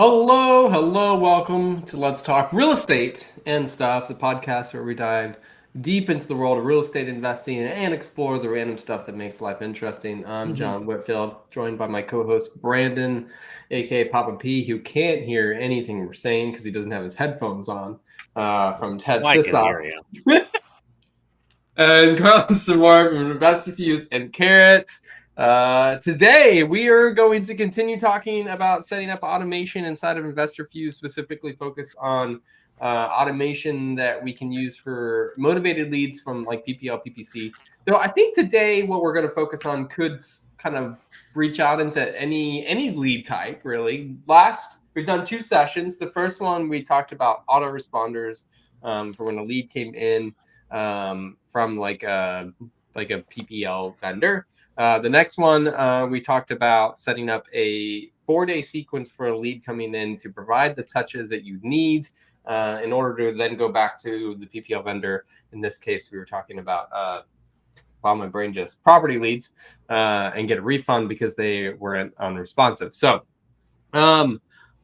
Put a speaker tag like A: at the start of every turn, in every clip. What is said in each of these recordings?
A: Hello, welcome to Let's Talk Real Estate and Stuff, the podcast where we dive deep into the world of real estate investing and explore the random stuff that makes life interesting. I'm John Whitfield, joined by my co-host Brandon, aka Papa P, who can't hear anything we're saying because he doesn't have his headphones on from Ted
B: Well, I can hear
A: Sissox.
B: you.
A: And Carlos Samar from InvestorFuse and Carrot. Today, we are going to continue talking about setting up automation inside of InvestorFuse, specifically focused on automation that we can use for motivated leads from like PPL, PPC. Though I think today what we're going to focus on could kind of reach out into any lead type, really. We've done 2 sessions. The first one, we talked about autoresponders for when a lead came in from like a PPL vendor. The next one, we talked about setting up a 4-day sequence for a lead coming in to provide the touches that you need in order to then go back to the PPL vendor. In this case, we were talking about, wow, my brain just property leads and get a refund because they weren't unresponsive. So,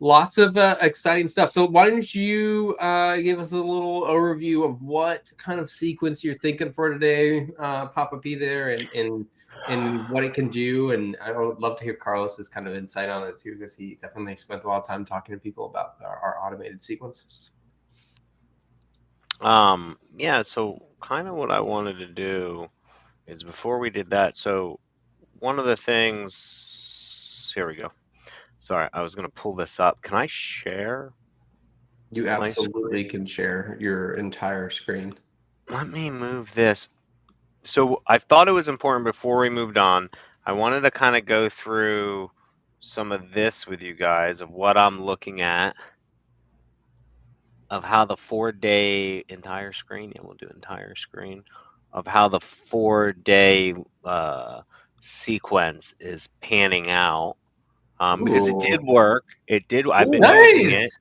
A: lots of exciting stuff. So why don't you give us a little overview of what kind of sequence you're thinking for today, Papa P there, and what it can do. And I would love to hear Carlos's kind of insight on it too, because he definitely spends a lot of time talking to people about our automated sequences.
B: Yeah, so kind of what I wanted to do is before we did that, so one of the things, here we go. Sorry, I was going to pull this up. Can I share?
A: You absolutely can share your entire screen.
B: Let me move this. So I thought it was important before we moved on. I wanted to kind of go through some of this with you guys of what I'm looking at, of how the 4-day entire screen, yeah, we'll do entire screen, of how the 4-day sequence is panning out. Because it did work. It did. I've been using it.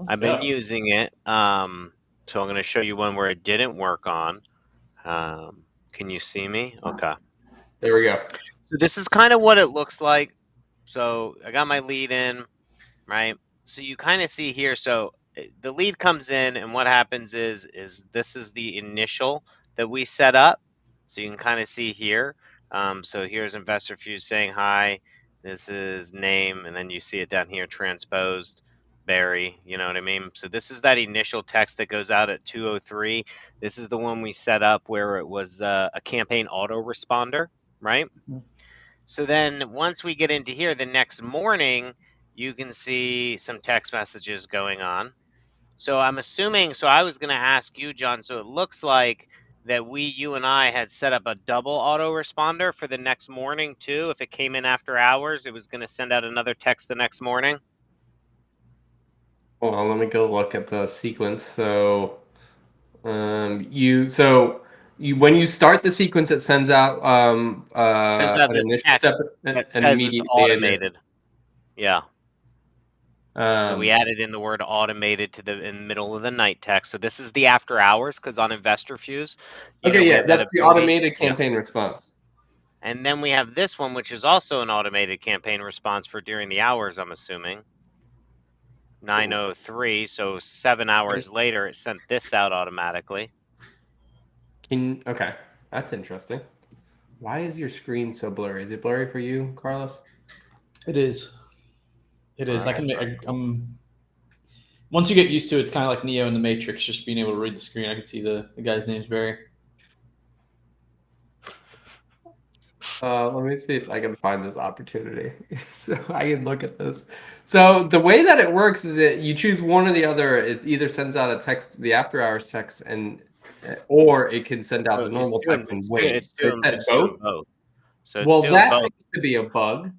B: I've been using it. So I'm going to show you one where it didn't work on. Can you see me? Okay.
A: There we go.
B: So this is kind of what it looks like. So I got my lead in, right? So you kind of see here. So the lead comes in, and what happens is this is the initial that we set up. So you can kind of see here. So here's InvestorFuse saying hi. This is name, and then you see it down here transposed. Barry, you know what I mean? So this is that initial text that goes out at 2:03. This is the one we set up where it was a campaign autoresponder, right? So then once we get into here, the next morning, you can see some text messages going on. So I'm assuming, so I was going to ask you, John, so it looks like that you and I had set up a double autoresponder for the next morning too. If it came in after hours, it was going to send out another text the next morning.
A: Hold on, let me go look at the sequence. So, when you start the sequence, it sends out
B: Sends out
A: an
B: this
A: initial
B: text
A: step
B: that
A: and
B: says it's
A: immediately
B: automated. Yeah. So we
A: Um,
B: added in the word automated to the in middle of the night text. So this is the after hours, because on InvestorFuse,
A: okay,
B: we
A: yeah,
B: have that
A: that's the
B: ability.
A: automated campaign response.
B: And then we have this one, which is also an automated campaign response for during the hours, I'm assuming. 9:03, so 7 hours later, it sent this out automatically.
A: Okay, that's interesting. Why is your screen so blurry? Is it blurry for you, Carlos?
C: It is. It is.
B: Right.
C: Once you get used to it, it's kind of like Neo in the Matrix, just being able to read the screen. I can see the guy's name's Barry.
A: Let me see if I can find this opportunity so I can look at this. So the way that it works is that you choose one or the other. It either sends out a text, the after hours text, or it can send out the normal text and wait.
B: It's doing both. So it's
A: well,
B: doing
A: that
B: both.
A: seems to be a bug.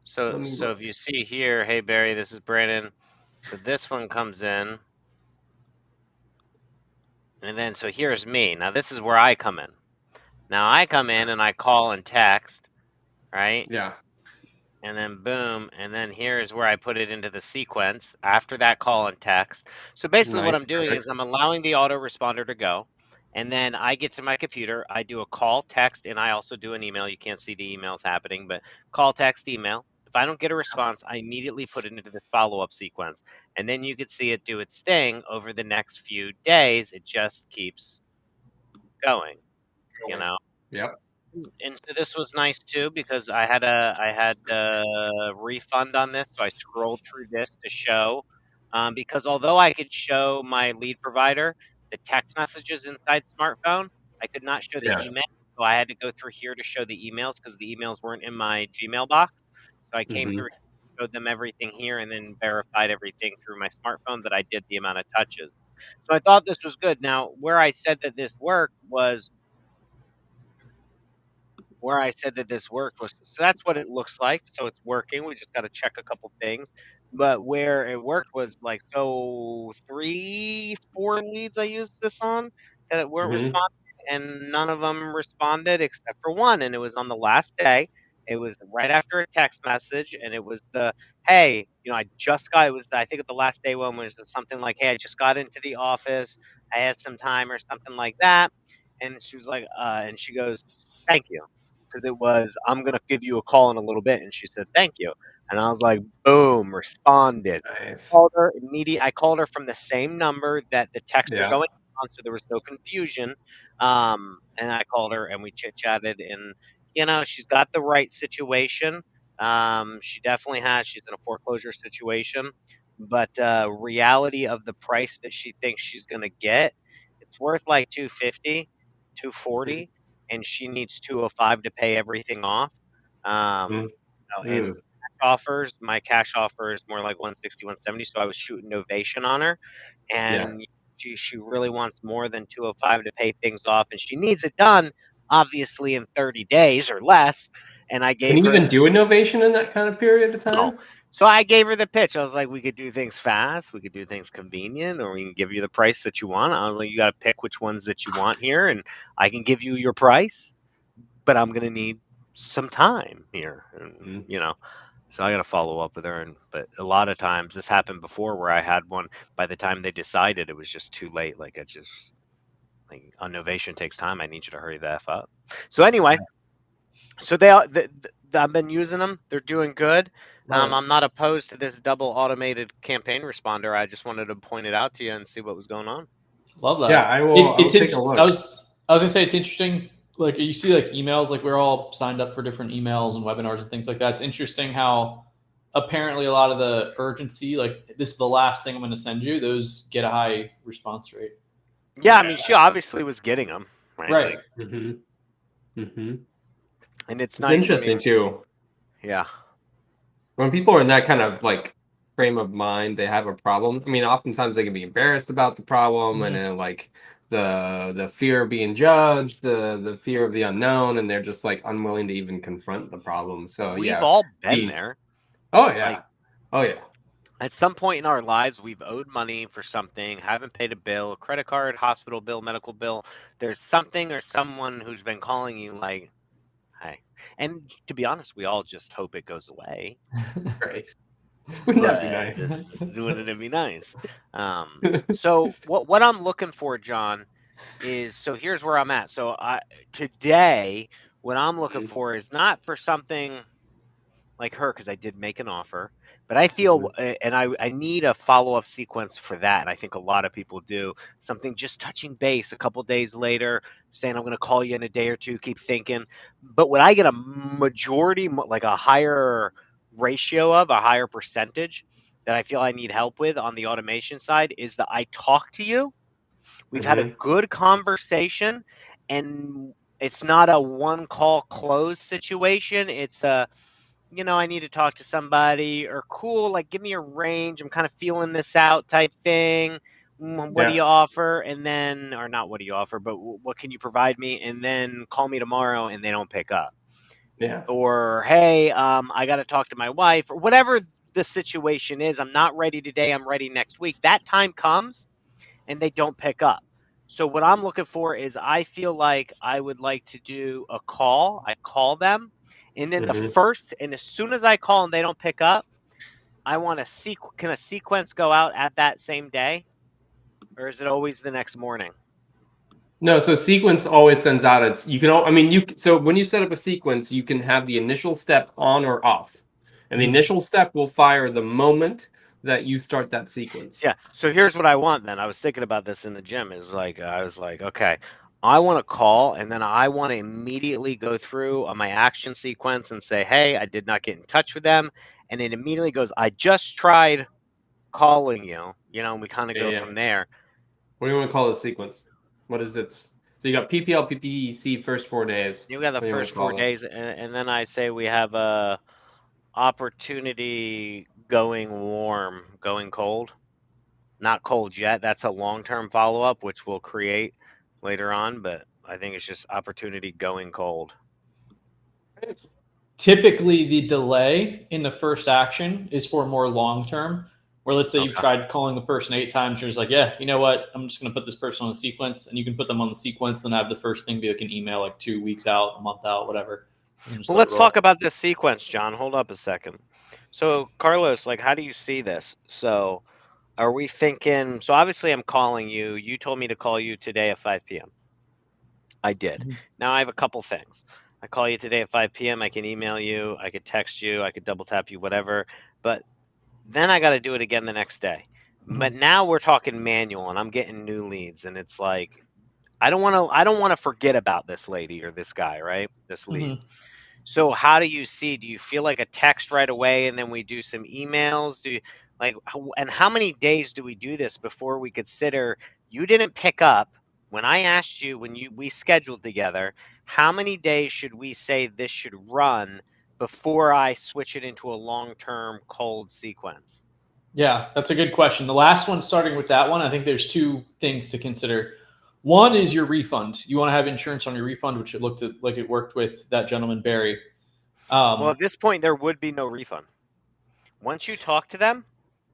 B: So if you see here, hey Barry, this is Brandon. So this one comes in. And then so here's me. Now this is where I come in. Now I come in and I call and text, right?
A: Yeah.
B: And then boom, and then here's where I put it into the sequence after that call and text. So basically what I'm doing is I'm allowing the autoresponder to go, and then I get to my computer, I do a call, text, and I also do an email. You can't see the emails happening, but call, text, email. If I don't get a response, I immediately put it into the follow-up sequence. And then you could see it do its thing over the next few days. It just keeps going, you know.
A: Yep.
B: And so this was nice too because I had a refund on this, so I scrolled through this to show because although I could show my lead provider the text messages inside smartphone, I could not show the
A: Yeah.
B: email. So I had to go through here to show the emails because the emails weren't in my Gmail box. So I came through, showed them everything here, and then verified everything through my smartphone that I did the amount of touches. So I thought this was good. Now, where I said that this worked was so that's what it looks like. So it's working. We just got to check a couple things. But where it worked was like so 3, 4 leads I used this on that weren't
A: Mm-hmm.
B: responding, and none of them responded except for one, and it was on the last day. It was right after a text message, and it was the hey, I just got. It was I think the last day one was something like, hey, I just got into the office. I had some time or something like that, and she was like, and she goes, thank you because it was, I'm going to give you a call in a little bit. And she said, thank you. And I was like, boom, responded.
A: Nice.
B: Called her immediately. I called her from the same number that the texts are
A: Yeah.
B: going on, so there was no confusion. And I called her and we chit chatted, and she's got the right situation. She definitely has. She's in a foreclosure situation, but reality of the price that she thinks she's going to get, it's worth like 250, 240, and she needs 205 to pay everything off. Um, and
A: Mm.
B: my cash offer is more like 160, 170. So I was shooting novation on her,
A: Yeah.
B: and she really wants more than 205 to pay things off, and she needs it done obviously in 30 days or less. And I
A: Can
B: gave
A: you
B: her
A: even do innovation in that kind of period of
B: no.
A: time?
B: So I gave her the pitch. I was like, we could do things fast, we could do things convenient, or we can give you the price that you want. I was like, you got to pick which ones that you want here, and I can give you your price, but I'm gonna need some time here, and so I got to follow up with her. But a lot of times this happened before where I had one. By the time they decided, it was just too late. Like it just innovation takes time. I need you to hurry the f up. So anyway, so I've been using them. They're doing good. I'm not opposed to this double automated campaign responder. I just wanted to point it out to you and see what was going on.
C: Love that.
A: Yeah, I will. I'll take a look.
C: I was gonna say it's interesting. Like you see, like emails, like we're all signed up for different emails and webinars and things like that. It's interesting how apparently a lot of the urgency, like this is the last thing I'm going to send you, those get a high response rate.
B: Yeah, I mean, she obviously was getting them, right?
C: Right.
B: And it's nice.
A: Interesting too.
B: Yeah.
A: When people are in that kind of like frame of mind, they have a problem. I mean, oftentimes they can be embarrassed about the problem, and then like the fear of being judged, the fear of the unknown, and they're just like unwilling to even confront the problem. So
B: we've all been there.
A: Oh yeah. Oh yeah.
B: At some point in our lives, we've owed money for something, haven't paid a bill, credit card, hospital bill, medical bill. There's something or someone who's been calling you like, hey. And to be honest, we all just hope it goes away.
A: Right. Wouldn't that be nice?
B: Wouldn't it be nice? So what I'm looking for, John, is so here's where I'm at. So today, what I'm looking for is not for something like her, because I did make an offer, but I feel and I need a follow-up sequence for that, and I think a lot of people do. Something just touching base a couple days later, saying I'm going to call you in a day or two, keep thinking. But what I get a majority, like a higher ratio of, a higher percentage that I feel I need help with on the automation side is that I talk to you, we've had a good conversation, and it's not a one call close situation. It's a I need to talk to somebody, or cool, like give me a range. I'm kind of feeling this out type thing. What do you offer? And then, or not what do you offer, but what can you provide me? And then call me tomorrow, and they don't pick up.
A: Yeah.
B: Or, hey, I got to talk to my wife, or whatever the situation is. I'm not ready today. I'm ready next week. That time comes and they don't pick up. So what I'm looking for is I feel like I would like to do a call. I call them. And then and as soon as I call and they don't pick up, I want can a sequence go out at that same day? Or is it always the next morning?
A: No, so sequence always sends out so when you set up a sequence, you can have the initial step on or off. And the initial step will fire the moment that you start that sequence.
B: Yeah. So here's what I want then. I was thinking about this in the gym is like, I was like, okay, I want to call and then I want to immediately go through on my action sequence and say, hey, I did not get in touch with them. And it immediately goes, I just tried calling you, and we kind of go from there.
A: What do you want to call this sequence? What is it? So you got PPL, PPC first 4 days.
B: You got the first 4 days, and then I say we have a opportunity going warm, going cold. Not cold yet. That's a long-term follow-up, which we'll create later on, but I think it's just opportunity going cold.
C: Typically, the delay in the first action is for more long-term, where let's say you've tried calling the person 8 times, you're just like, yeah, you know what? I'm just going to put this person on the sequence, and you can put them on the sequence, then have the first thing be like an email like 2 weeks out, a month out, whatever.
B: Well, let's talk about this sequence, John. Hold up a second. So, Carlos, like, how do you see this? So, are we thinking, so obviously I'm calling you. You told me to call you today at 5 p.m. I did.
C: Mm-hmm.
B: Now I have a couple things. I call you today at 5 p.m. I can email you. I could text you. I could double tap you, whatever. But then I got to do it again the next day.
C: Mm-hmm.
B: But now we're talking manual and I'm getting new leads. And it's like, I don't want to forget about this lady or this guy, right? This lead.
C: Mm-hmm.
B: So how do you feel like a text right away and then we do some emails? And how many days do we do this before we consider you didn't pick up when I asked you when we scheduled together, how many days should we say this should run before I switch it into a long-term cold sequence?
C: Yeah, that's a good question. The last one, starting with that one, I think there's 2 things to consider. One is your refund. You want to have insurance on your refund, which it looked like it worked with that gentleman, Barry.
B: Well, at this point, there would be no refund. Once you talk to them,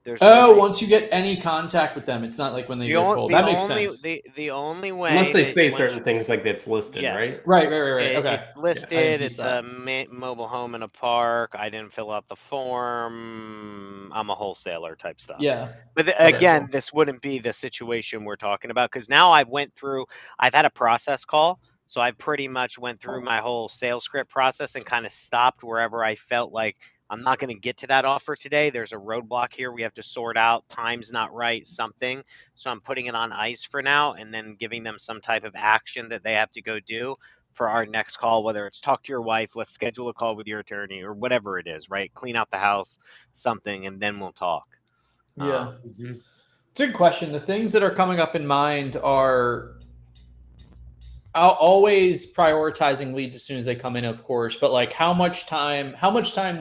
B: there's no refund.
C: Once you get any contact with them, it's not like when they go cold. That makes sense.
B: The only way,
A: unless they say certain things like it's listed,
B: yes.
A: right?
C: Right. Okay.
B: It's listed. It's a mobile home in a park. I didn't fill out the form. I'm a wholesaler type stuff.
C: Yeah.
B: But again, this wouldn't be the situation we're talking about because now I've had a process call. So I pretty much went through my whole sales script process and kind of stopped wherever I felt like I'm not going to get to that offer today. There's a roadblock here. We have to sort out. Time's not right, something. So I'm putting it on ice for now and then giving them some type of action that they have to go do for our next call, whether it's talk to your wife, let's schedule a call with your attorney or whatever it is, right? Clean out the house, something, and then we'll talk.
C: Yeah. It's a good question. The things that are coming up in mind are always prioritizing leads as soon as they come in, of course, but like how much time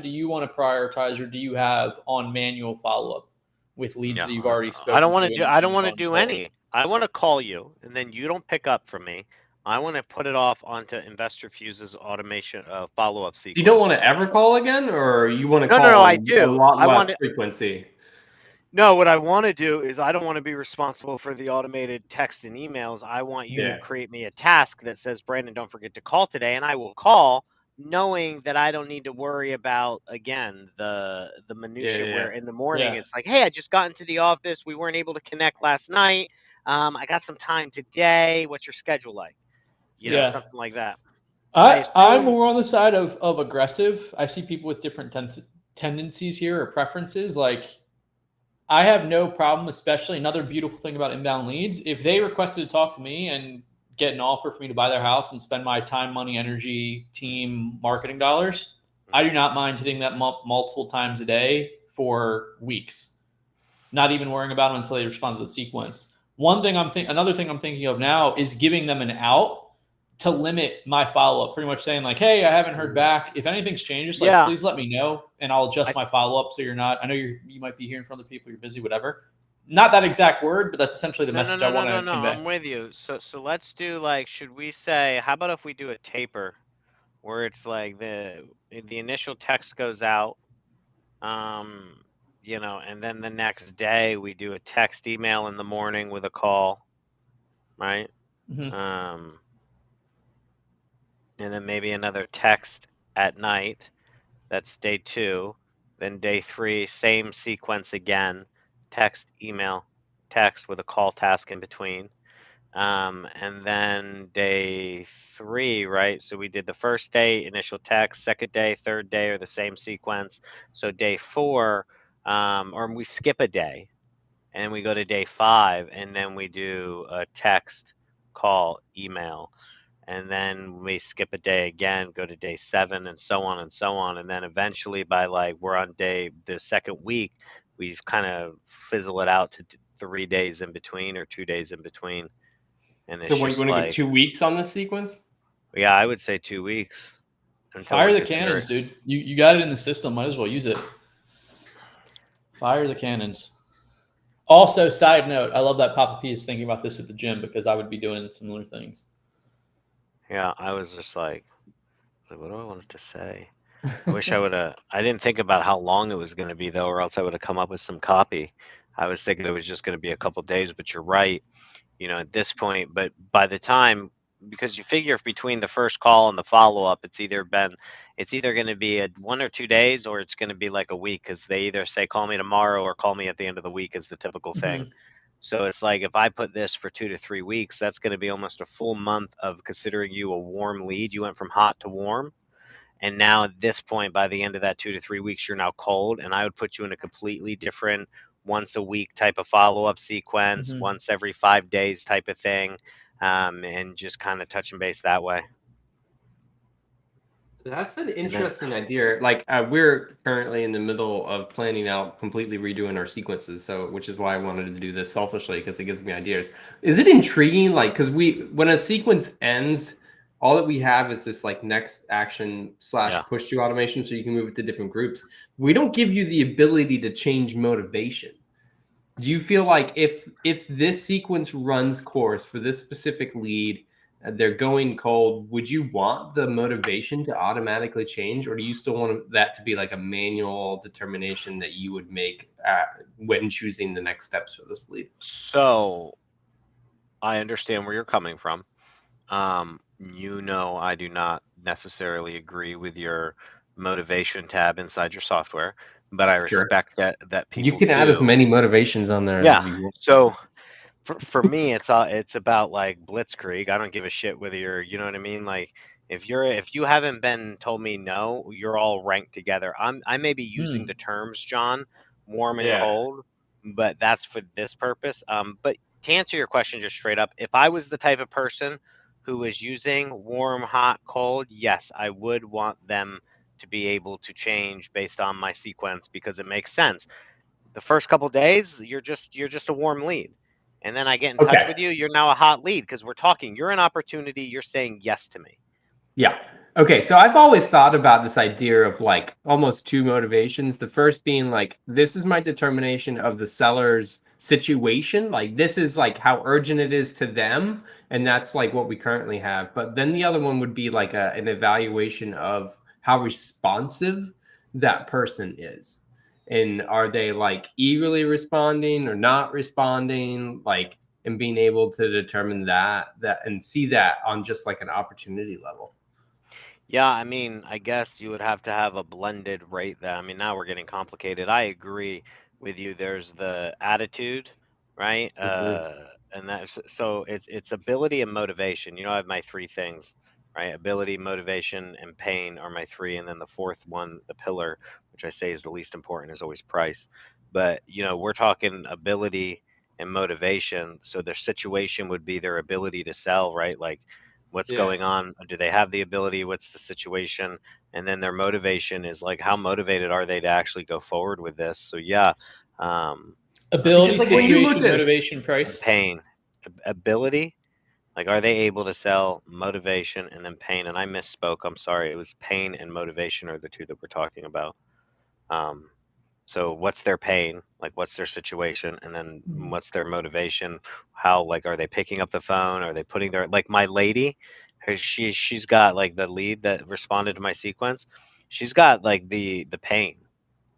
C: do you want to prioritize or do you have on manual follow-up with leads that you've already spoken to?
B: I don't want to do any. I want to call you and then you don't pick up from me. I want to put it off onto InvestorFuse's automation follow-up sequence.
A: You don't want to ever call again, or you want to call
B: I do.
A: a lot less frequency?
B: No, what I want to do is I don't want to be responsible for the automated text and emails. I want you to create me a task that says, Brandon, don't forget to call today. And I will call knowing that I don't need to worry about, again, the minutia where in the morning it's like, hey, I just got into the office. We weren't able to connect last night. I got some time today. What's your schedule like? Something like that.
C: I'm more on the side of aggressive. I see people with different tendencies here or preferences. Like, I have no problem, especially another beautiful thing about inbound leads. If they requested to talk to me and get an offer for me to buy their house and spend my time, money, energy, team, marketing dollars, I do not mind hitting that multiple times a day for weeks. Not even worrying about them until they respond to the sequence. Another thing I'm thinking of now is giving them an out to limit my follow-up, pretty much saying like, hey, I haven't heard back. If anything's changed, please let me know and I'll adjust my follow-up so I know you might be hearing from other people, you're busy, whatever. Not that exact word, but that's essentially the message I want to convey.
B: I'm with you. So let's do should we say, how about if we do a taper where it's like the initial text goes out, and then the next day we do a text email in the morning with a call, right?
C: Mm-hmm.
B: And then maybe another text at night. That's day 2. Then day 3, same sequence again. Text, email, text with a call task in between. And then day 3, right? So we did the first day, initial text, second day, third day are the same sequence. So day 4, or we skip a day and then we go to day 5 and then we do a text, call, email. And then we skip a day again, go to day 7 and so on and so on. And then eventually by like, we're on the second week, we just kind of fizzle it out to 3 days in between or 2 days in between. And
A: So
B: it's
A: what, you
B: just
A: want to give
B: like,
A: 2 weeks on this sequence?
B: yeah, I would say 2 weeks until
C: Fire
B: we
C: the
B: just
C: cannons, dude. You got it in the system. Might as well use it. Fire the cannons. Also, side note, I love that Papa P is thinking about this at the gym because I would be doing similar things.
B: Yeah, I was just like, what do I want to say? I wish I would have. I didn't think about how long it was going to be though, or else I would have come up with some copy. I was thinking it was just going to be a couple days, but you're right. At this point, but by the time, because you figure if between the first call and the follow up, it's either going to be 1 or 2 days, or it's going to be like a week, because they either say call me tomorrow or call me at the end of the week is the typical thing. So it's like if I put this for 2 to 3 weeks, that's going to be almost a full month of considering you a warm lead. You went from hot to warm. And now at this point, by the end of that 2 to 3 weeks, you're now cold. And I would put you in a completely different once a week type of follow up sequence, once every 5 days type of thing, and just kind of touch and base that way.
A: That's an interesting idea. Like we're currently in the middle of planning out completely redoing our sequences, so which is why I wanted to do this selfishly because it gives me ideas. Is it intriguing? Like, because when a sequence ends, all that we have is this like next action / push to automation, so you can move it to different groups. We don't give you the ability to change motivation. Do you feel like if this sequence runs course for this specific lead, they're going cold, would you want the motivation to automatically change, or do you still want that to be like a manual determination that you would make when choosing the next steps for this lead?
B: So I understand where you're coming from. I do not necessarily agree with your motivation tab inside your software, but I respect that
A: You
B: people
A: can add as
B: do.
A: many motivations on there
B: Yeah.
A: as you want.
B: So for me, it's about like blitzkrieg. I don't give a shit whether you're, you know what I mean? Like if you haven't been told me no, you're all ranked together. I may be using the terms, John, warm and
A: Yeah.
B: cold, but that's for this purpose. But to answer your question just straight up, if I was the type of person who was using warm, hot, cold, yes, I would want them to be able to change based on my sequence because it makes sense. The first couple days, you're just a warm lead. And then I get in touch with you, you're now a hot lead because we're talking. You're an opportunity, you're saying yes to me.
A: Yeah. Okay. So I've always thought about this idea of like almost two motivations. The first being like, this is my determination of the seller's situation. Like, this is like how urgent it is to them. And that's like what we currently have. But then the other one would be like an evaluation of how responsive that person is. And are they like eagerly responding or not responding? Like, and being able to determine that and see that on just like an opportunity level.
B: Yeah, I mean, I guess you would have to have a blended rate there. I mean, now we're getting complicated. I agree with you. There's the attitude, right? And that's so it's ability and motivation. I have my 3 things, right? Ability, motivation, and pain are my 3, and then the fourth one, the pillar, which I say is the least important, is always price. But we're talking ability and motivation. So their situation would be their ability to sell, right? Like what's going on, do they have the ability, what's the situation, and then their motivation is like how motivated are they to actually go forward with this. So
C: Ability,
A: like,
C: situation, motivation, price.
B: pain, ability, like are they able to sell, motivation, and then pain. And I misspoke, I'm sorry, it was pain and motivation are the 2 that we're talking about. So what's their pain? Like what's their situation? And then what's their motivation? How, like, are they picking up the phone? Are they putting their, like my lady, she's got like the lead that responded to my sequence. She's got like the pain,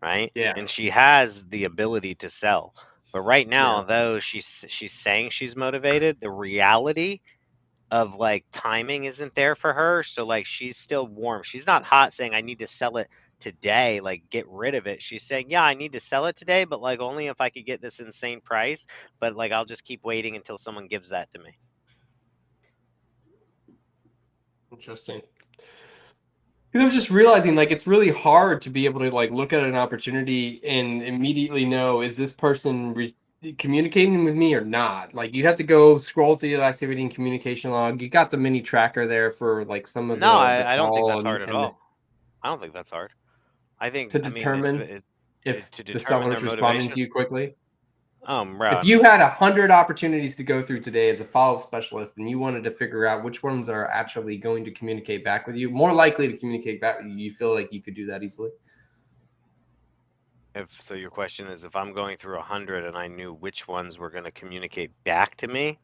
B: right?
A: Yeah.
B: And she has the ability to sell. But right now,
A: Yeah.
B: though she's saying she's motivated, the reality of like timing isn't there for her. So like she's still warm. She's not hot saying I need to sell it today, like get rid of it. She's saying, yeah, I need to sell it today, but like only if I could get this insane price. But like I'll just keep waiting until someone gives that to me.
A: Interesting. Because I'm just realizing, like, it's really hard to be able to like look at an opportunity and immediately know, is this person communicating with me or not? Like, you have to go scroll through the activity and communication log. You got the mini tracker there for like some of
B: No,
A: the
B: I don't think
A: call
B: that's hard at
A: and
B: all. I don't think that's hard.
A: to
B: I mean,
A: determine if
B: to
A: the
B: determine their
A: seller's responding
B: motivation.
A: to you quickly.
B: Bro,
A: If
B: I
A: you
B: mean,
A: had 100 opportunities to go through today as a follow-up specialist and you wanted to figure out which ones are actually going to communicate back with you, more likely to communicate back with you, you feel like you could do that easily?
B: if so, your question is if I'm going through 100 and I knew which ones were going to communicate back to me.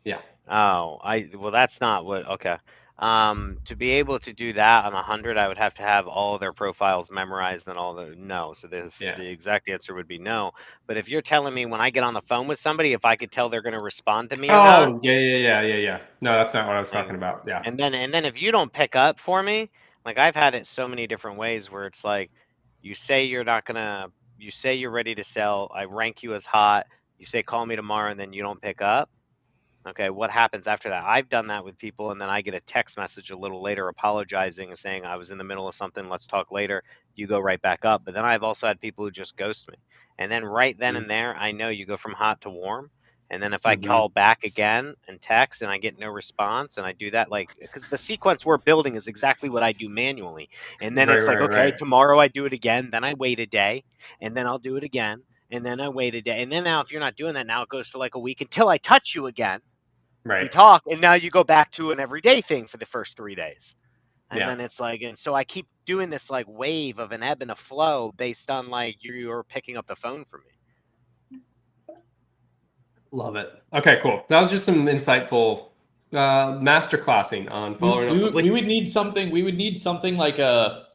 A: Yeah.
B: Oh, well, that's not what. Okay. To be able to do that on 100, I would have to have all their profiles memorized and all the no. So
A: Yeah.
B: the exact answer would be no. But if you're telling me when I get on the phone with somebody, if I could tell they're going to respond to me or not,
A: Oh, yeah. No, that's not what I was
B: like,
A: talking about. Yeah.
B: and then if you don't pick up for me, like I've had it so many different ways where it's like, you say you're not gonna, you say you're ready to sell, I rank you as hot, you say call me tomorrow, and then you don't pick up. Okay, what happens after that? I've done that with people, and then I get a text message a little later apologizing and saying I was in the middle of something, let's talk later. You go right back up. But then I've also had people who just ghost me. And then right then and there, I know you go from hot to warm. And then if I
A: Mm-hmm.
B: call back again and text and I get no response and I do that, like, because the sequence we're building is exactly what I do manually. And then it's like, okay,
A: Right.
B: tomorrow I do it again. Then I wait a day and then I'll do it again. And then I wait a day. And then now, if you're not doing that, now it goes for like a week until I touch you again. We
A: Right.
B: talk, and now you go back to an everyday thing for the first 3 days. And
A: Yeah.
B: then it's like, and so I keep doing this like wave of an ebb and a flow based on like you're picking up the phone for me.
A: Love it. Okay, cool. That was just some insightful master classing on following up with
C: We would
A: leads.
C: need something. We would need something like a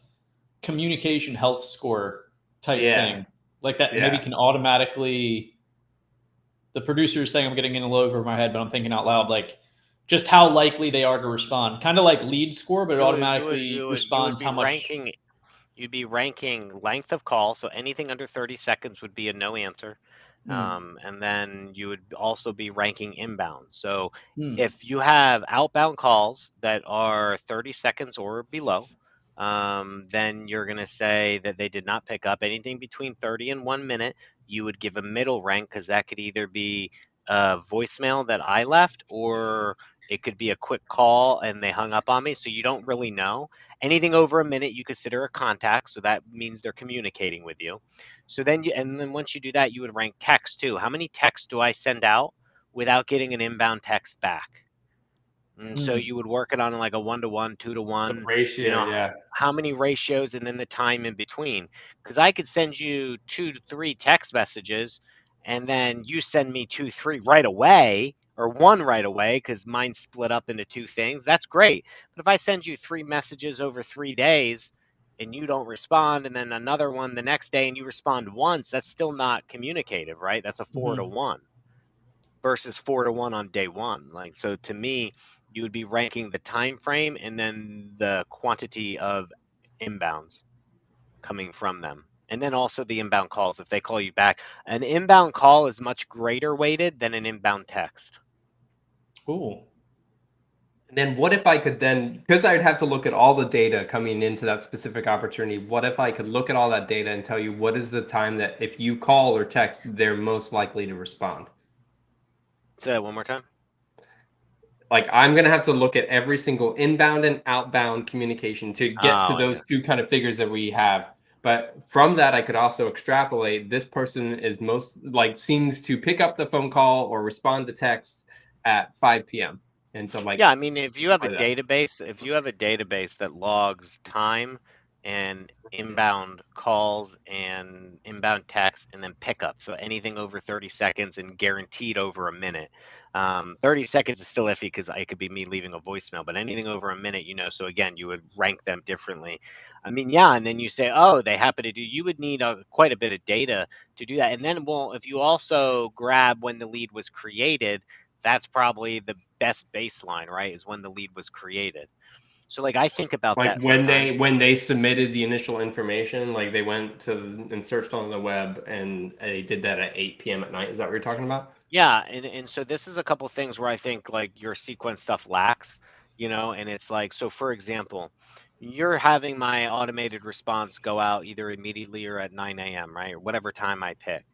C: communication health score type thing, like that. Maybe can automatically. The producer is saying I'm getting in a little over my head, but I'm thinking out loud, like just how likely they are to respond. Kind of like lead score, but it automatically
B: You would
C: responds
B: be
C: how much.
B: ranking. You'd be ranking length of call, so anything under 30 seconds would be a no answer. And then you would also be ranking inbound. So if you have outbound calls that are 30 seconds or below, then you're going to say that they did not pick up. Anything between 30 and 1 minute, you would give a middle rank because that could either be a voicemail that I left or it could be a quick call and they hung up on me. So you don't really know. Anything over a minute, you consider a contact. So that means they're communicating with you. So then and then once you do that, you would rank text too. How many texts do I send out without getting an inbound text back? And so you would work it on like a 1-to-1, 2-to-1,
A: Ratio, yeah.
B: how many ratios and then the time in between. Because I could send you 2 to 3 text messages and then you send me 2, 3 right away or one right away because mine's split up into 2 things. That's great. But if I send you 3 messages over 3 days and you don't respond and then another one the next day and you respond once, that's still not communicative, right? That's a 4-to-1 versus 4-to-1 on day one. Like, so to me, you would be ranking the time frame and then the quantity of inbounds coming from them. And then also the inbound calls if they call you back. An inbound call is much greater weighted than an inbound text.
C: Ooh.
A: And then what if I could then, because I'd have to look at all the data coming into that specific opportunity, what if I could look at all that data and tell you what is the time that if you call or text, they're most likely to respond?
B: Say that one more time.
A: Like, I'm going to have to look at every single inbound and outbound communication to get to those two kind of figures that we have. But from that, I could also extrapolate this person is most like seems to pick up the phone call or respond to text at 5 p.m. And so like,
B: yeah, I mean, if you have a
A: that.
B: database that logs time and inbound calls and inbound text and then pickup, so anything over 30 seconds and guaranteed over a minute. 30 seconds is still iffy because it could be me leaving a voicemail, but anything over a minute, so again, you would rank them differently. I mean, yeah, and then you say, oh, they happen to do, you would need quite a bit of data to do that. And then, well, if you also grab when the lead was created, that's probably the best baseline, right? Is when the lead was created. So like I think about
A: Like
B: that sometimes.
A: when they submitted the initial information, like they went to and searched on the web and they did that at 8 p.m. at night. Is that what you're talking about?
B: Yeah, and so this is a couple things where I think like your sequence stuff lacks. you know, and it's like, so for example, you're having my automated response go out either immediately or at 9 a.m., right? Or whatever time I pick.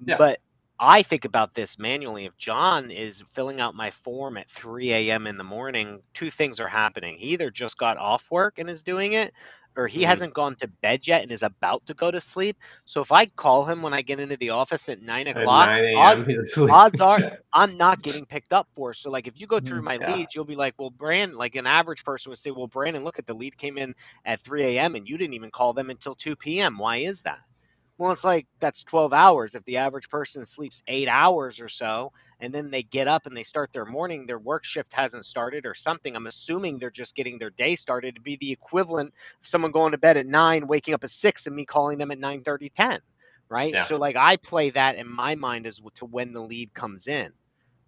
A: Yeah.
B: But I think about this manually. If John is filling out my form at 3 a.m. in the morning, two things are happening. He either just got off work and is doing it, or he hasn't gone to bed yet and is about to go to sleep. So if I call him when I get into the office at 9
A: At
B: o'clock,
A: 9 a.m. he's asleep.
B: odds are I'm not getting picked up for. So like if you go through my
A: Yeah.
B: leads, you'll be like, well, Brandon, like an average person would say, well, Brandon, look at the lead came in at 3 a.m. and you didn't even call them until 2 p.m. Why is that? Well, it's like that's 12 hours. If the average person sleeps 8 hours or so, and then they get up and they start their morning, their work shift hasn't started or something. I'm assuming they're just getting their day started to be the equivalent of someone going to bed at 9, waking up at 6, and me calling them at 9:30, 10, right?
A: Yeah.
B: So like I play that in my mind as to when the lead comes in.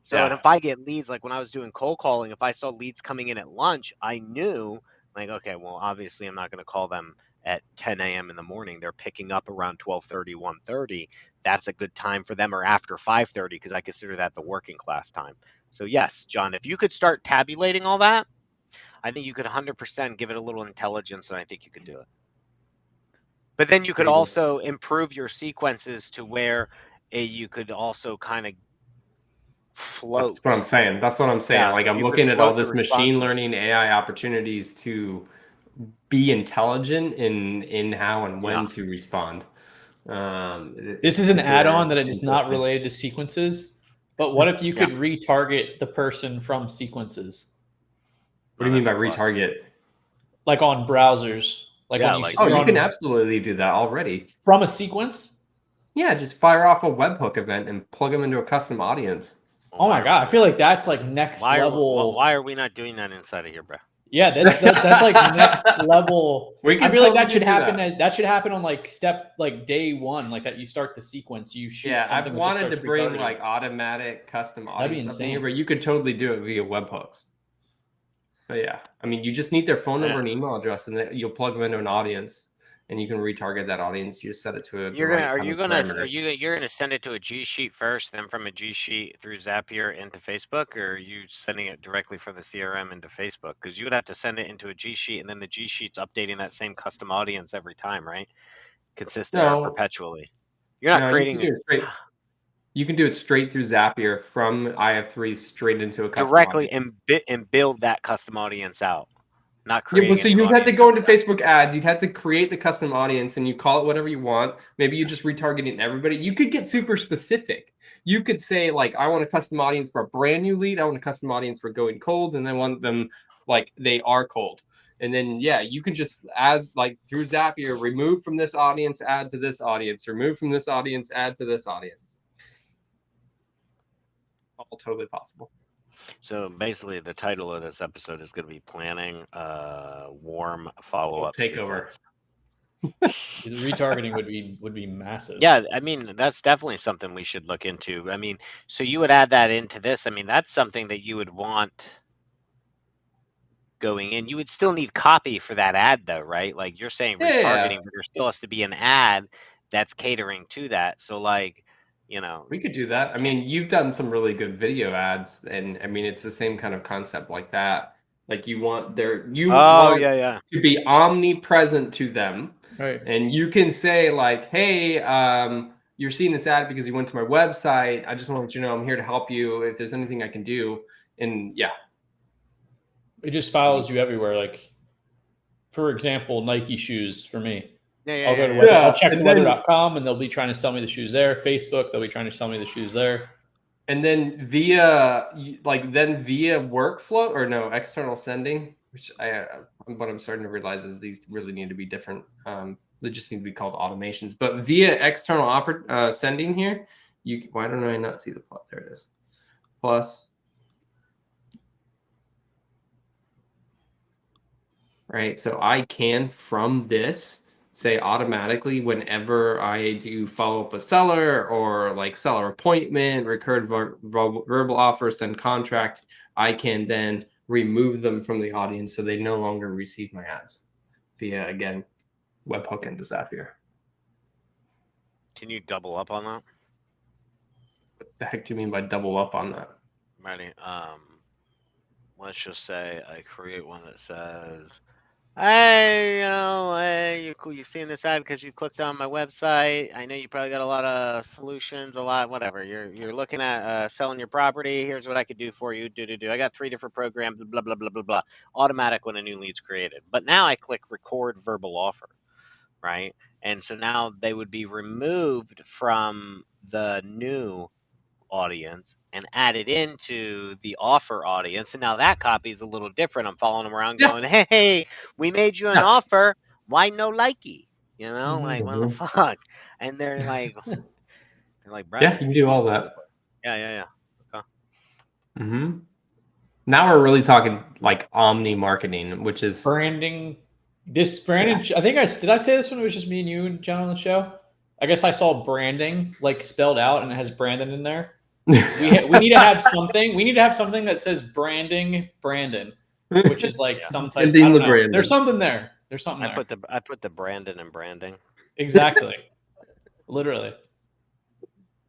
B: So, and
A: Yeah.
B: if I get leads, like when I was doing cold calling, if I saw leads coming in at lunch, I knew like, okay, well, obviously I'm not going to call them at 10 a.m. in the morning. They're picking up around 12:30, 1:30. That's a good time for them, or after 5:30, because I consider that the working class time. So yes, John, if you could start tabulating all that, I think you could 100% give it a little intelligence, and I think you could do it. But then you could also improve your sequences to where you could also kind of float.
A: That's what I'm saying. That's what I'm saying.
B: Yeah,
A: Like I'm
B: you could
A: looking at all
B: float the
A: this machine
B: responses.
A: learning AI opportunities to be intelligent in how and when
B: Yeah.
A: to respond.
C: This is an
A: super
C: add-on that is not
A: interesting.
C: related to sequences. But what if you
B: Yeah.
C: could retarget the person from sequences,
A: What do you mean by
B: that'd be fun.
A: retarget?
C: like on browsers? Like
B: Yeah,
C: when you
B: like-
A: Oh,
C: you're
A: you
C: on-
A: can absolutely do that already.
C: from a sequence.
A: Yeah, just fire off a webhook event and plug them into a custom audience.
C: Oh my god, I feel like that's like next level.
B: Why are we not doing that inside of here, bro?
C: Yeah, that's like next level.
A: We
C: I
A: can
C: feel like that
A: totally
C: should
A: do
C: happen.
A: that.
C: That should happen on like day one, like that you start the sequence. You shoot
A: Yeah,
C: something.
A: I've
C: that just
A: wanted to
C: starts
A: bring
C: retargeting.
A: like automatic custom
C: That'd be
A: audience up in here,
C: insane.
A: but you could totally do it via webhooks. But yeah, I mean, you just need their phone number and email address, and then you'll plug them into an audience, and you can retarget that audience. You just set it to a
B: You're
A: parameter.
B: gonna send it to a G sheet first, then from a G sheet through Zapier into Facebook, or are you sending it directly from the CRM into Facebook? Because you would have to send it into a G sheet, and then the G sheet's updating that same custom audience every time, right? Consistent or
A: No.
B: perpetually. You're not
A: No,
B: creating
A: you can do it straight. You can do it straight through Zapier from IF3 straight into a custom
B: directly
A: audience.
B: and build that custom audience out. Not
A: Yeah,
B: creating.
A: but so you'd have to go into Facebook ads. You'd have to create the custom audience, and you call it whatever you want. Maybe you just retargeting everybody. You could get super specific. You could say like, I want a custom audience for a brand new lead. I want a custom audience for going cold, and I want them like they are cold. And then yeah, you can just as like through Zapier, remove from this audience, add to this audience, remove from this audience, add to this audience. All totally possible.
B: So basically, the title of this episode is going to be planning warm follow-up
A: takeover.
C: Retargeting would be massive.
B: Yeah, I mean, that's definitely something we should look into. I mean, so you would add that into this. I mean, that's something that you would want going in. You would still need copy for that ad, though, right? Like you're saying retargeting, but there still has to be an ad that's catering to that. So like, you know,
A: we could do that. I mean, you've done some really good video ads, and I mean, it's the same kind of concept like that. Like you want to be omnipresent to them,
C: right?
A: And you can say like, "Hey, you're seeing this ad because you went to my website. I just want to let you know I'm here to help you. If there's anything I can do," and yeah,
C: it just follows you everywhere. Like, for example, Nike shoes for me. I'll go to weather, I'll check weather.com and they'll be trying to sell me the shoes there. Facebook, they'll be trying to sell me the shoes there.
A: And then via workflow or no external sending, which what I'm starting to realize is these really need to be different. They just need to be called automations. But via external sending here, why don't I not see the plot? There it is. Plus, right? So I can from this say automatically whenever I do follow up a seller or like seller appointment, recurred verbal offer, send contract, I can then remove them from the audience so they no longer receive my ads via, again, webhook into Zapier.
B: Can you double up on that?
A: What the heck do you mean by double up on that?
B: Ready? let's just say I create one that says, "Hey, hey, you've seen this ad because you clicked on my website. I know you probably got a lot of solutions, a lot, whatever. You're looking at selling your property. Here's what I could do for you. Do. I got 3 different programs. Blah blah blah blah blah. Automatic when a new lead's created. But now I click record verbal offer, right? And so now they would be removed from the new audience and added into the offer audience. And now that copy is a little different. I'm following them around
A: Yeah.
B: going, hey, we made you an
A: Yeah.
B: offer. Why no likey? Like what the
A: Mhm.
B: fuck? And they're like,
A: Yeah,
B: Brad,
A: you can do all that.
B: yeah. Okay.
A: Mm-hmm. Now we're really talking like omni marketing, which is
C: Branding. This Brandon, I think did I say this when it was just me and you and John on the show? I guess I saw branding like spelled out and it has Brandon in there. We need to have something. We need to have something that says branding Brandon, which is like some type. I don't know.
A: Brandon.
C: There's something there. There's something there.
B: I put the Brandon and branding.
C: Exactly. Literally.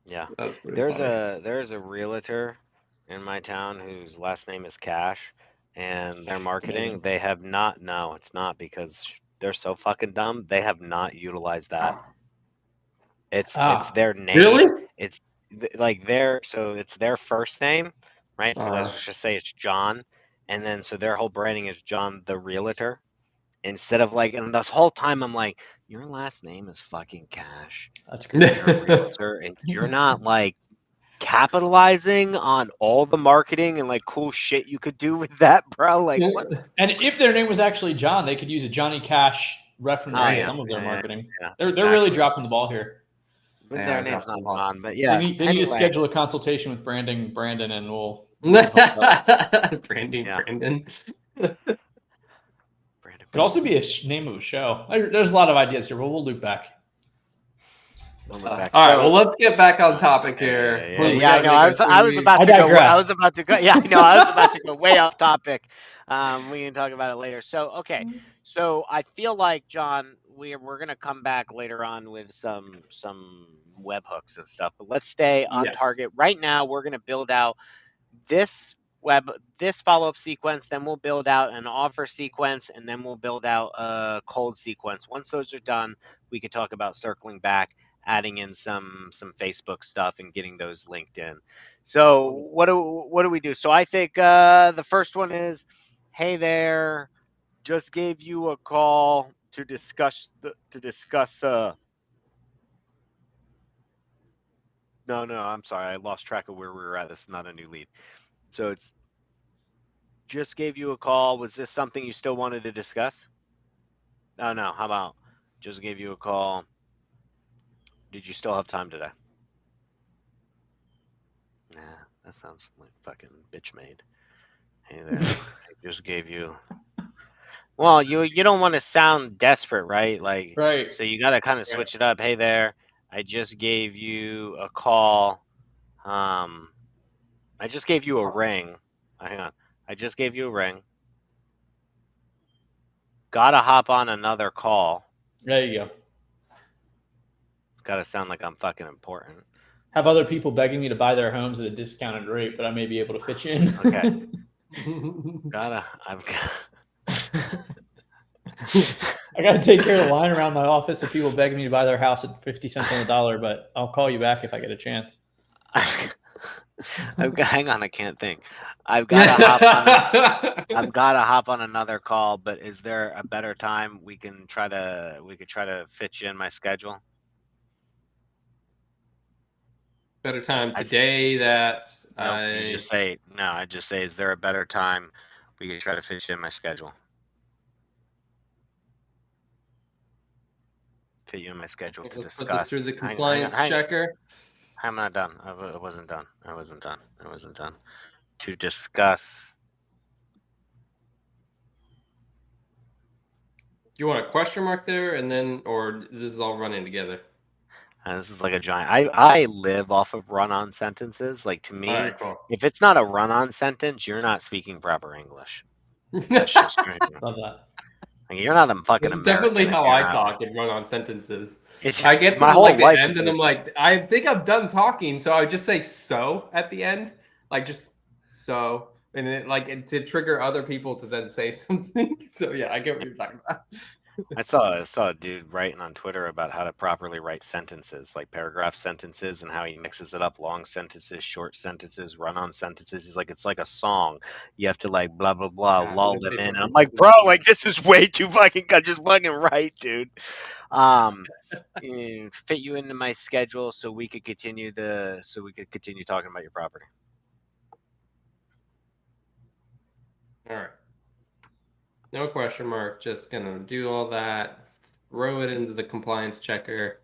B: Yeah.
A: That's pretty
B: There's
A: funny.
B: a realtor in my town whose last name is Cash, and their marketing, they have not. No, it's not, because they're so fucking dumb. They have not utilized that. It's their name.
A: Really?
B: It's like it's their first name, right? So let's just say it's John, and then so their whole branding is John the Realtor, instead of like. And this whole time I'm like, your last name is fucking Cash.
C: That's great.
B: You're a realtor, and you're not like capitalizing on all the marketing and like cool shit you could do with that, bro. Like what?
C: And if their name was actually John, they could use a Johnny Cash reference in some of their marketing.
B: Yeah,
C: they're really dropping the ball here.
B: Their name's not John, but yeah.
C: They need to schedule a consultation with Brandon, and we'll
A: Branding,
B: Yeah.
A: Brandon.
C: Could also be a name of a show. There's a lot of ideas here, but we'll loop back.
B: All right,
A: well, let's get back on topic here.
B: Yeah, I know. I was about to go. I was about to go. Yeah, I know. I was about to go way off topic. We can talk about it later. So, okay. So I feel like, John, we're gonna come back later on with some webhooks and stuff. But let's stay on target right now. We're gonna build out this follow-up sequence, then we'll build out an offer sequence, and then we'll build out a cold sequence. Once those are done, we could talk about circling back, adding in some Facebook stuff and getting those linked in. So what do we do? So I think the first one is, hey there, just gave you a call to discuss no, I'm sorry, I lost track of where we were at. This is not a new lead. So it's just gave you a call. Was this something you still wanted to discuss? No. How about just gave you a call? Did you still have time today? Nah, that sounds like fucking bitch made. Hey there, I just gave you. Well, you don't want to sound desperate, right? Like,
C: right.
B: So you got to kind of switch it up. Hey there, I just gave you a call. I just gave you a ring. Hang on. I just gave you a ring. Gotta hop on another call.
C: There you go.
B: Gotta sound like I'm fucking important.
C: Have other people begging me to buy their homes at a discounted rate, but I may be able to fit you in.
B: Okay.
C: I gotta take care of the line around my office of people begging me to buy their house at 50 cents on the dollar, but I'll call you back if I get a chance.
B: Hang on, I can't think. I've got to hop on another call, but is there a better time we could try to fit you in my schedule?
A: Better time today
B: I just say, is there a better time we could try to fit you in my schedule? Fit you in my schedule to discuss.
A: Put this through the compliance checker.
B: I'm not done. I wasn't done. To discuss.
A: Do you want a question mark there, and then, or this is all running together?
B: This is like a giant. I live off of run-on sentences. Like, to me,
A: cool.
B: If it's not a run-on sentence, you're not speaking proper English. That's just crazy.
C: Love that.
B: Like, you're not a fucking
A: It's
B: American.
A: definitely how I talk and run on sentences.
B: It's
A: I get to
B: my whole
A: like the
B: life
A: end, and I'm like, I think I'm done talking, so I would just say "so" at the end, like just so. and to trigger other people to then say something. So yeah, I get what you're talking about.
B: I saw a dude writing on Twitter about how to properly write sentences, like paragraph sentences, and how he mixes it up: long sentences, short sentences, run-on sentences. He's like, it's like a song. You have to like blah blah blah,
A: Yeah,
B: lull them in. And I'm like,
A: it's
B: bro, like this is way too fucking just fucking right, dude. Um, fit you into my schedule so we could continue talking about your property.
A: all right. No question mark. Just gonna do all that. Throw it into the compliance checker.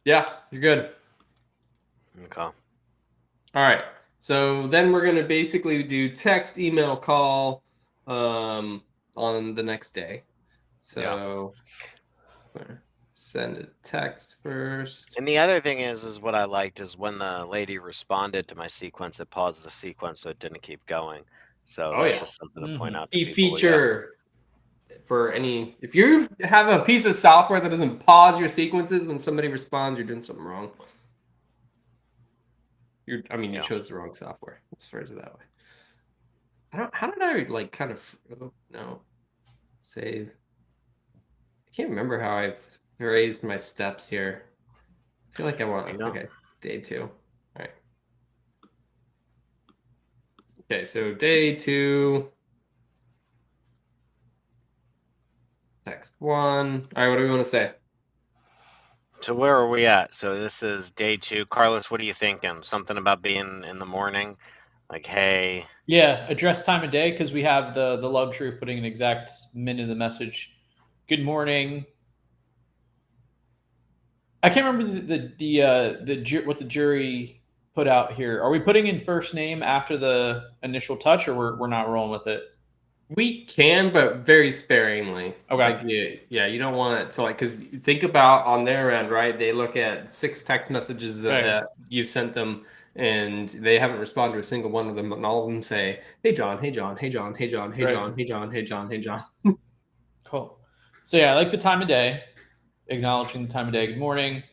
A: Yeah, you're good.
B: Okay.
A: All right. So then we're gonna basically do text, email, call on the next day. So send a text first.
B: And the other thing is what I liked is when the lady responded to my sequence, it paused the sequence so it didn't keep going. So that's just something to point out to
A: Key
B: people.
A: feature for any, if you have a piece of software that doesn't pause your sequences when somebody responds, you're doing something wrong. You chose the wrong software. Let's phrase it that way. How did I like kind of, oh, no, save. I can't remember how I've raised my steps here. I feel like I want, okay, day 2. All right. Okay, so day 2. Text 1. All right, what do we want to say?
B: So where are we at? So this is day 2. Carlos, what are you thinking? Something about being in the morning? Like, hey.
C: Yeah, address time of day, because we have the luxury of putting an exact minute of the message. Good morning. I can't remember what the jury put out here. Are we putting in first name after the initial touch, or we're not rolling with it?
A: We can, but very sparingly.
C: Okay.
A: Like, yeah, you don't want it to because think about on their end, right? They look at 6 text messages that you've sent them, and they haven't responded to a single one of them, and all of them say, "Hey John, hey John, hey John, hey John, hey John, hey John, hey John, hey John."
C: Cool. So yeah, I like the time of day, acknowledging the time of day. Good morning.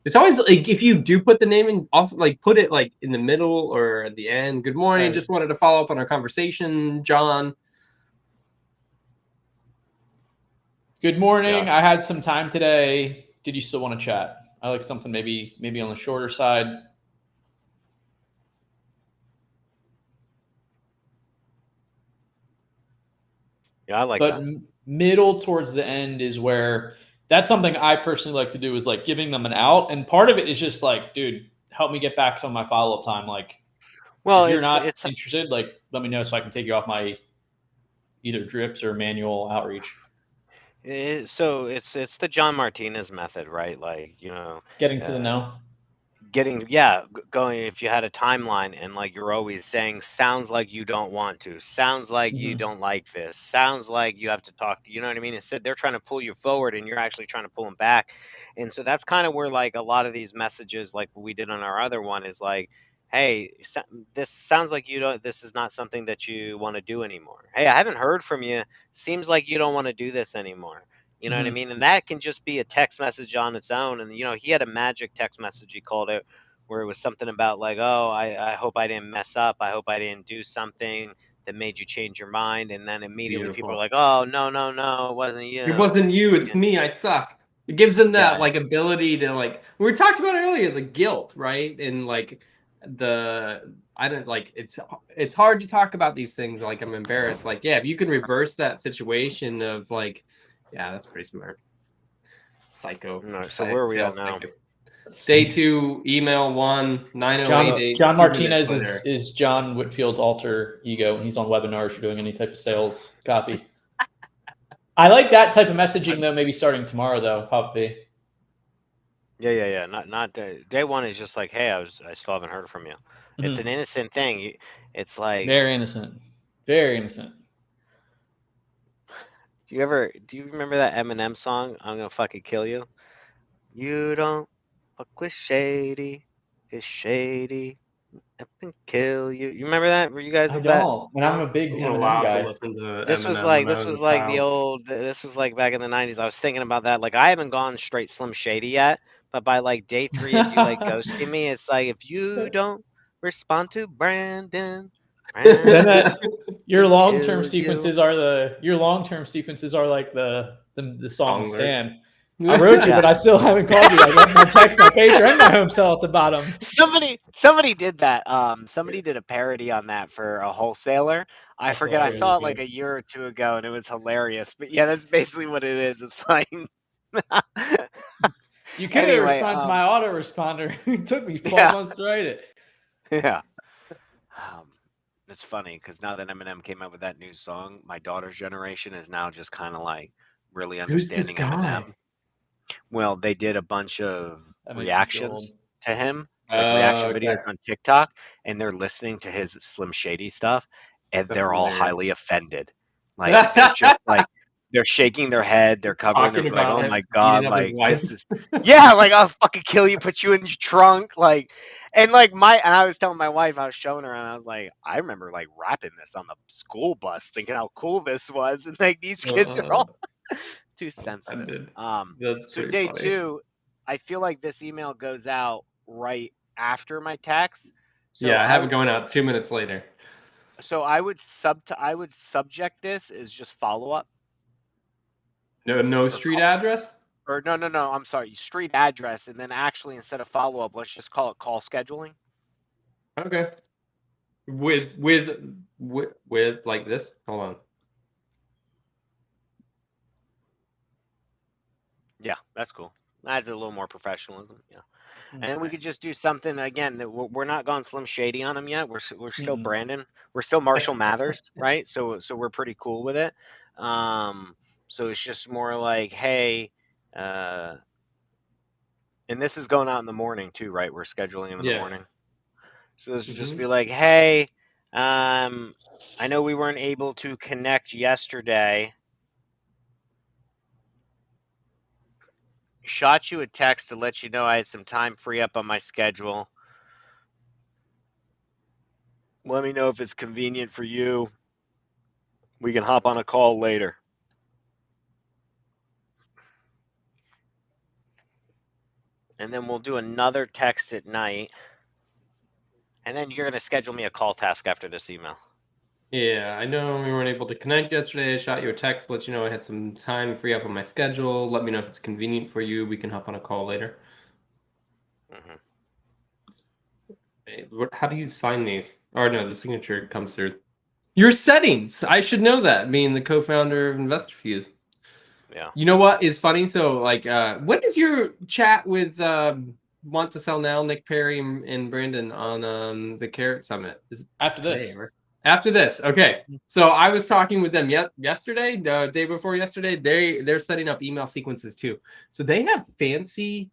A: It's always like if you do put the name in, also like put it like in the middle or at the end. Good morning. Just wanted to follow up on our conversation, John.
C: Good morning. Yeah. I had some time today. Did you still want to chat? I like something maybe on the shorter side.
B: Yeah, I like
C: that.
B: But
C: middle towards the end is where that's something I personally like to do, is like giving them an out. And part of it is just like, dude, help me get back some of my follow-up time. Like, well, if you're not interested, like, let me know so I can take you off my either drips or manual outreach.
B: So it's the John Martinez method, right? Like,
C: getting to the know.
B: Going, if you had a timeline and like you're always saying, sounds like you don't want to, sounds like you don't like this, sounds like you have to talk to, you know what I mean? Instead, they're trying to pull you forward and you're actually trying to pull them back. And so that's kind of where like a lot of these messages, like we did on our other one, is like, hey, this sounds like this is not something that you want to do anymore. Hey, I haven't heard from you. Seems like you don't want to do this anymore. You know what I mean? And that can just be a text message on its own. And, he had a magic text message, he called it, where it was something about like, oh, I hope I didn't mess up. I hope I didn't do something that made you change your mind. And then immediately people are like, oh, no, it wasn't you.
A: It wasn't you. It's me. I suck. It gives them that like ability to like, we talked about earlier, the guilt, right? And like it's hard to talk about these things. Like, I'm embarrassed. Like, yeah, if you can reverse that situation of like, yeah, that's pretty smart. Psycho.
B: So where are we at now?
A: Day 2, email 1, 908.
C: John Martinez is John Whitfield's alter ego when he's on webinars or doing any type of sales copy. I like that type of messaging though. Maybe starting tomorrow though, probably.
B: Yeah. Not day 1 is just like, hey, I still haven't heard from you. It's an innocent thing. It's like
C: very innocent. Very innocent.
B: Do you remember that Eminem song, I'm Gonna Fucking Kill You? You don't fuck with shady, it's shady. Up and kill you. You remember that? Were you guys
C: I
B: of that?
C: don't, and I'm a big
A: I'm
C: Eminem
A: allowed to
C: guy.
A: listen to
B: This was
A: Eminem when I
B: this
A: was
B: was
A: a
B: like the
A: child.
B: old. This was like back in the '90s. I was thinking about that. Like I haven't gone straight Slim Shady yet, but by like day 3 of you like ghosting me, it's like if you don't respond to Brandon,
C: Then
B: Brandon
C: your
B: will
C: long-term
B: kill you.
C: sequences are like the song to
A: Songlers.
C: stand. I wrote you,
B: Yeah.
C: but I still haven't called you. I left my text, my pager, and my home cell at the bottom.
B: Somebody did that. Somebody did a parody on that for a wholesaler. I
C: That's
B: forget. I
C: hilarious.
B: saw it like a year or two ago, and it was hilarious. But yeah, that's basically what it is. It's like.
C: You could have
B: Anyway,
C: responded to my autoresponder. It took me 12
B: yeah,
C: months to write it.
B: yeah. Um, it's funny because now that Eminem came out with that new song, my daughter's generation is now just kind of like really
A: Who's this
B: understanding Eminem.
A: guy?
B: Well, they did a bunch of
C: That makes me feel old.
B: reactions to him, like reaction
A: Okay.
B: videos on TikTok, and they're listening to his Slim Shady stuff, and
A: That's
B: they're all
A: hilarious.
B: highly offended. Like they're just like they're shaking their head, they're covering their
A: Talking
B: like,
A: about
B: oh
A: him
B: my
A: beating
B: god,
A: up his
B: like
A: wife.
B: this is yeah, like I'll fucking kill you, put you in your trunk, like and like and I was telling my wife, I was showing her, and I was like, I remember like rapping this on the school bus, thinking how cool this was, and like these kids are all too sensitive.
A: Offended. That's
B: So
A: pretty
B: day
A: funny.
B: 2, I feel like this email goes out right after my text. So
A: Yeah, I have it going out 2 minutes later.
B: I would subject this as just follow up.
A: No street address?
B: Or no, I'm sorry, street address, and then actually instead of follow up, let's just call it call scheduling.
A: Okay. With like this? Hold on.
B: Yeah, that's cool. Adds a little more professionalism. Yeah. And then we could just do something again that we're not gone Slim Shady on them yet. We're still Brandon. We're still Marshall Mathers, right? So we're pretty cool with it. So it's just more like, hey, and this is going out in the morning too, right? We're scheduling in the morning. So this would just be like, hey, I know we weren't able to connect yesterday. Shot you a text to let you know I had some time free up on my schedule. Let me know if it's convenient for you. We can hop on a call later. And then we'll do another text at night. And then you're going to schedule me a call task after this email.
A: Yeah, I know we weren't able to connect yesterday. I shot you a text to let you know I had some time free up on my schedule. Let me know if it's convenient for you. We can hop on a call later. How do you sign these? Or no, the signature comes through. Your settings. I should know that, being the co-founder of InvestorFuse.
B: Yeah.
A: You know what is funny? So, like, when is your chat with Want to Sell Now, Nick Perry and Brandon on the Carrot Summit? Is it
C: After
A: today,
C: this.
A: right? After this, okay. So I was talking with them yesterday, the day before yesterday. They're setting up email sequences too. So they have fancy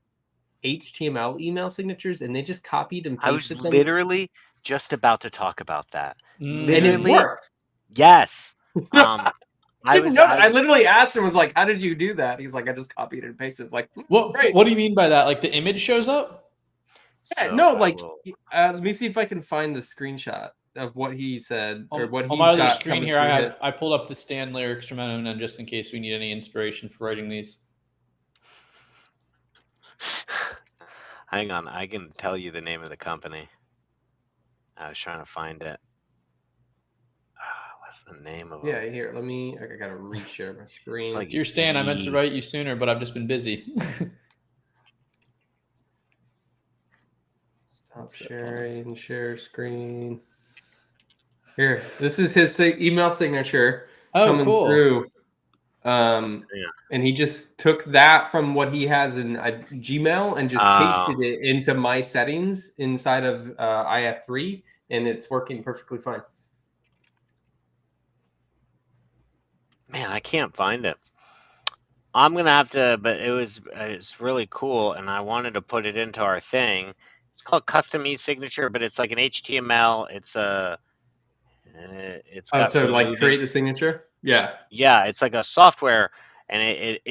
A: HTML email signatures, and they just copied and pasted them.
B: I was literally just about to talk about that.
A: And it works.
B: Yes.
A: I literally asked him, was like, how did you do that? He's like, I just copied and pasted. It's like,
C: what do you mean by that? Like the image shows up?
A: Yeah,
B: So
A: no, like, let me see if I can find the screenshot of what he said or what he's got.
C: On my other screen here, I pulled up the Stan lyrics from Eminem just in case we need any inspiration for writing these.
B: Hang on, I can tell you the name of the company. I was trying to find it. What's the name of it?
A: Yeah, here, I gotta reshare my screen.
B: Like
C: Dear Stan, I meant to write you sooner, but I've just been busy.
A: Stop sharing, share screen. Here, this is his email signature coming through. And he just took that from what he has in Gmail and just pasted it into my settings inside of IF3, and it's working perfectly fine.
B: Man, I can't find it. I'm gonna have to, but it's really cool, and I wanted to put it into our thing. It's called custom e-signature, but it's like an HTML. It's got
A: to like create the signature. Yeah.
B: Yeah, it's like a software, and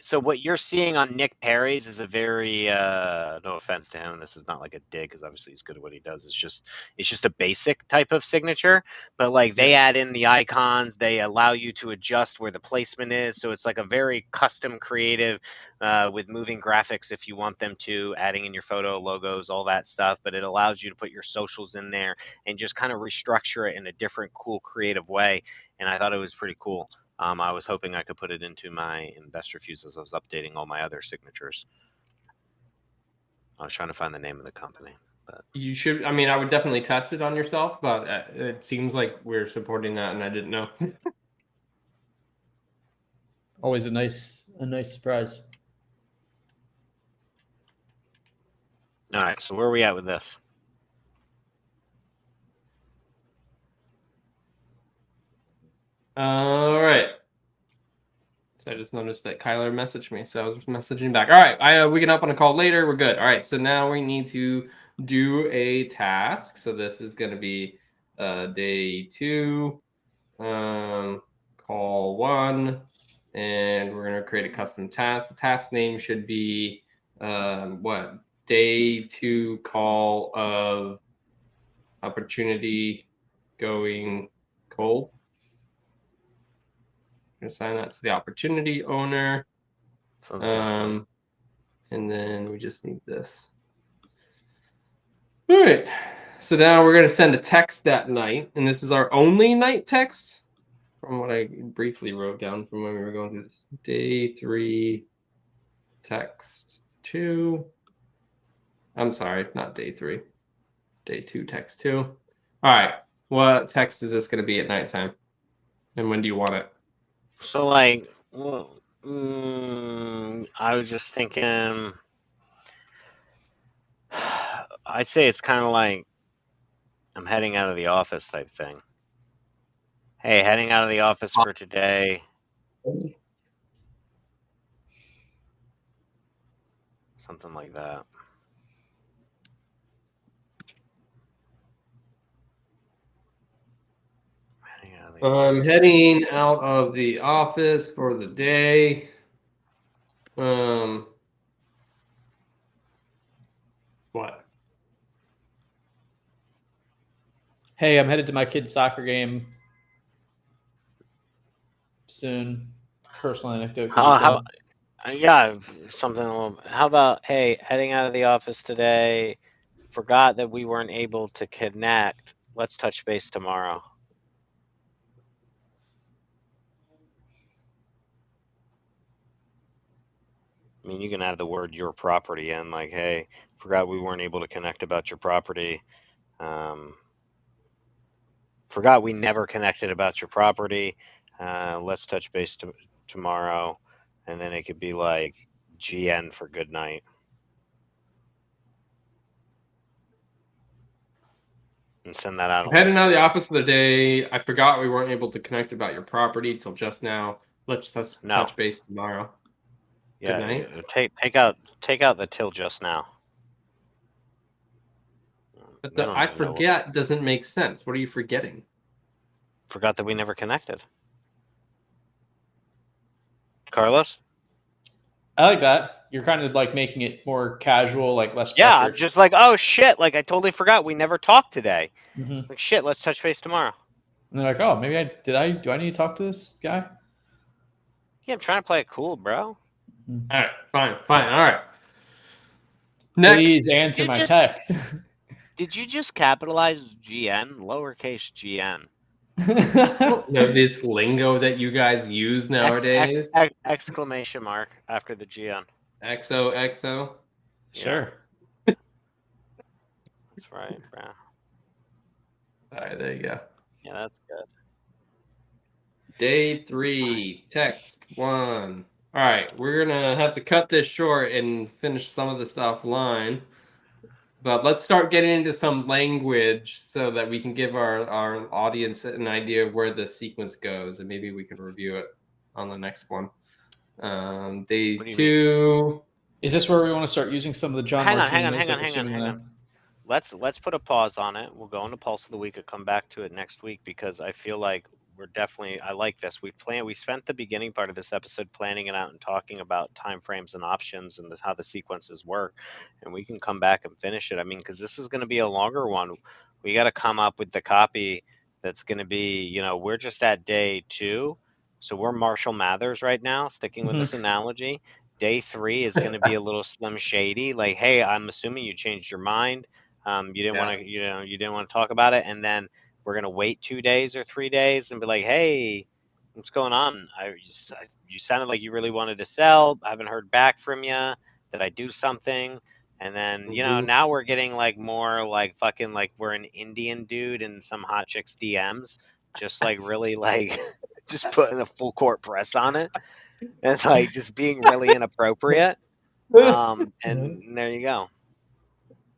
B: So what you're seeing on Nick Perry's is a very no offense to him, this is not like a dig because obviously he's good at what he does. It's just a basic type of signature, but like they add in the icons, they allow you to adjust where the placement is, so it's like a very custom creative with moving graphics if you want them to, adding in your photo, logos, all that stuff, but it allows you to put your socials in there and just kind of restructure it in a different, cool, creative way. And I thought it was pretty cool. I was hoping I could put it into my InvestorFuse as I was updating all my other signatures. I was trying to find the name of the company. But
A: You should. I mean, I would definitely test it on yourself, but it seems like we're supporting that, and I didn't know.
C: Always a nice surprise.
B: all right, so where are we at with this?
A: All right. So I just noticed that Kyler messaged me, so I was messaging back. All right, we can hop on a call later. We're good. All right, so now we need to do a task. So this is going to be day 2, call 1, and we're going to create a custom task. The task name should be what? Day 2 call of opportunity going cold. Assign that to the opportunity owner.
B: Sounds good.
A: And then we just need this. All right. So now we're going to send a text that night. And this is our only night text from what I briefly wrote down from when we were going through this. Day 3 text 2. I'm sorry, not day 3. Day 2 text 2. All right. What text is this going to be at nighttime? And when do you want it?
B: So like, well, I was just thinking, I'd say it's kind of like I'm heading out of the office type thing. Hey, heading out of the office for today. Something like that.
A: I'm heading out of the office for the day. What?
C: Hey, I'm headed to my kid's soccer game soon. Personal anecdote.
B: Yeah, something a little. How about, hey, heading out of the office today, forgot that we weren't able to connect. Let's touch base tomorrow. I mean, you can add the word your property in, like, hey, forgot we weren't able to connect about your property. Forgot we never connected about your property. Let's touch base tomorrow. And then it could be like GN for good night. And send that out.
A: I'm heading out of the office for the day. I forgot we weren't able to connect about your property till just now. Let's touch base tomorrow.
B: Yeah,
A: good night.
B: Take out the till just now.
A: But the I forget doesn't make sense. What are you forgetting?
B: Forgot that we never connected. Carlos?
C: I like that. You're kind of like making it more casual, like less pressure.
B: Yeah, just like, oh shit, like I totally forgot we never talked today.
C: Mm-hmm.
B: Like shit, let's touch base tomorrow.
C: And they're like, oh, maybe do I need to talk to this guy?
B: Yeah, I'm trying to play it cool, bro.
A: Mm-hmm. All right, fine. All right. Next.
C: Please answer my text.
B: Did you just capitalize GN, lowercase GN?
A: This lingo that you guys use nowadays.
B: Exclamation mark after the GN.
A: XOXO.
C: Sure.
B: That's right, bro.
A: All right, there you go.
B: Yeah, that's good.
A: Day 3, text 1. All right, we're gonna have to cut this short and finish some of the stuff offline. But let's start getting into some language so that we can give our audience an idea of where the sequence goes, and maybe we can review it on the next one. Day 2.
C: Is this where we want to start using some of the John
B: Hang on. Let's put a pause on it. We'll go into Pulse of the Week and come back to it next week because I feel like we're definitely, I like this. We spent the beginning part of this episode planning it out and talking about timeframes and options and how the sequences work, and we can come back and finish it. I mean, because this is going to be a longer one. We got to come up with the copy that's going to be, you know, we're just at day 2, so we're Marshall Mathers right now, sticking with this analogy. Day 3 is going to be a little Slim Shady, like, hey, I'm assuming you changed your mind. You didn't want to, you know, you didn't want to talk about it, and then we're gonna wait 2 days or 3 days and be like, hey, what's going on? You sounded like you really wanted to sell. I haven't heard back from you. Did I do something? And then, you know, now we're getting like more like fucking like we're an Indian dude in some hot chick's DMs, just like really like just putting a full court press on it and like just being really inappropriate. And there you go.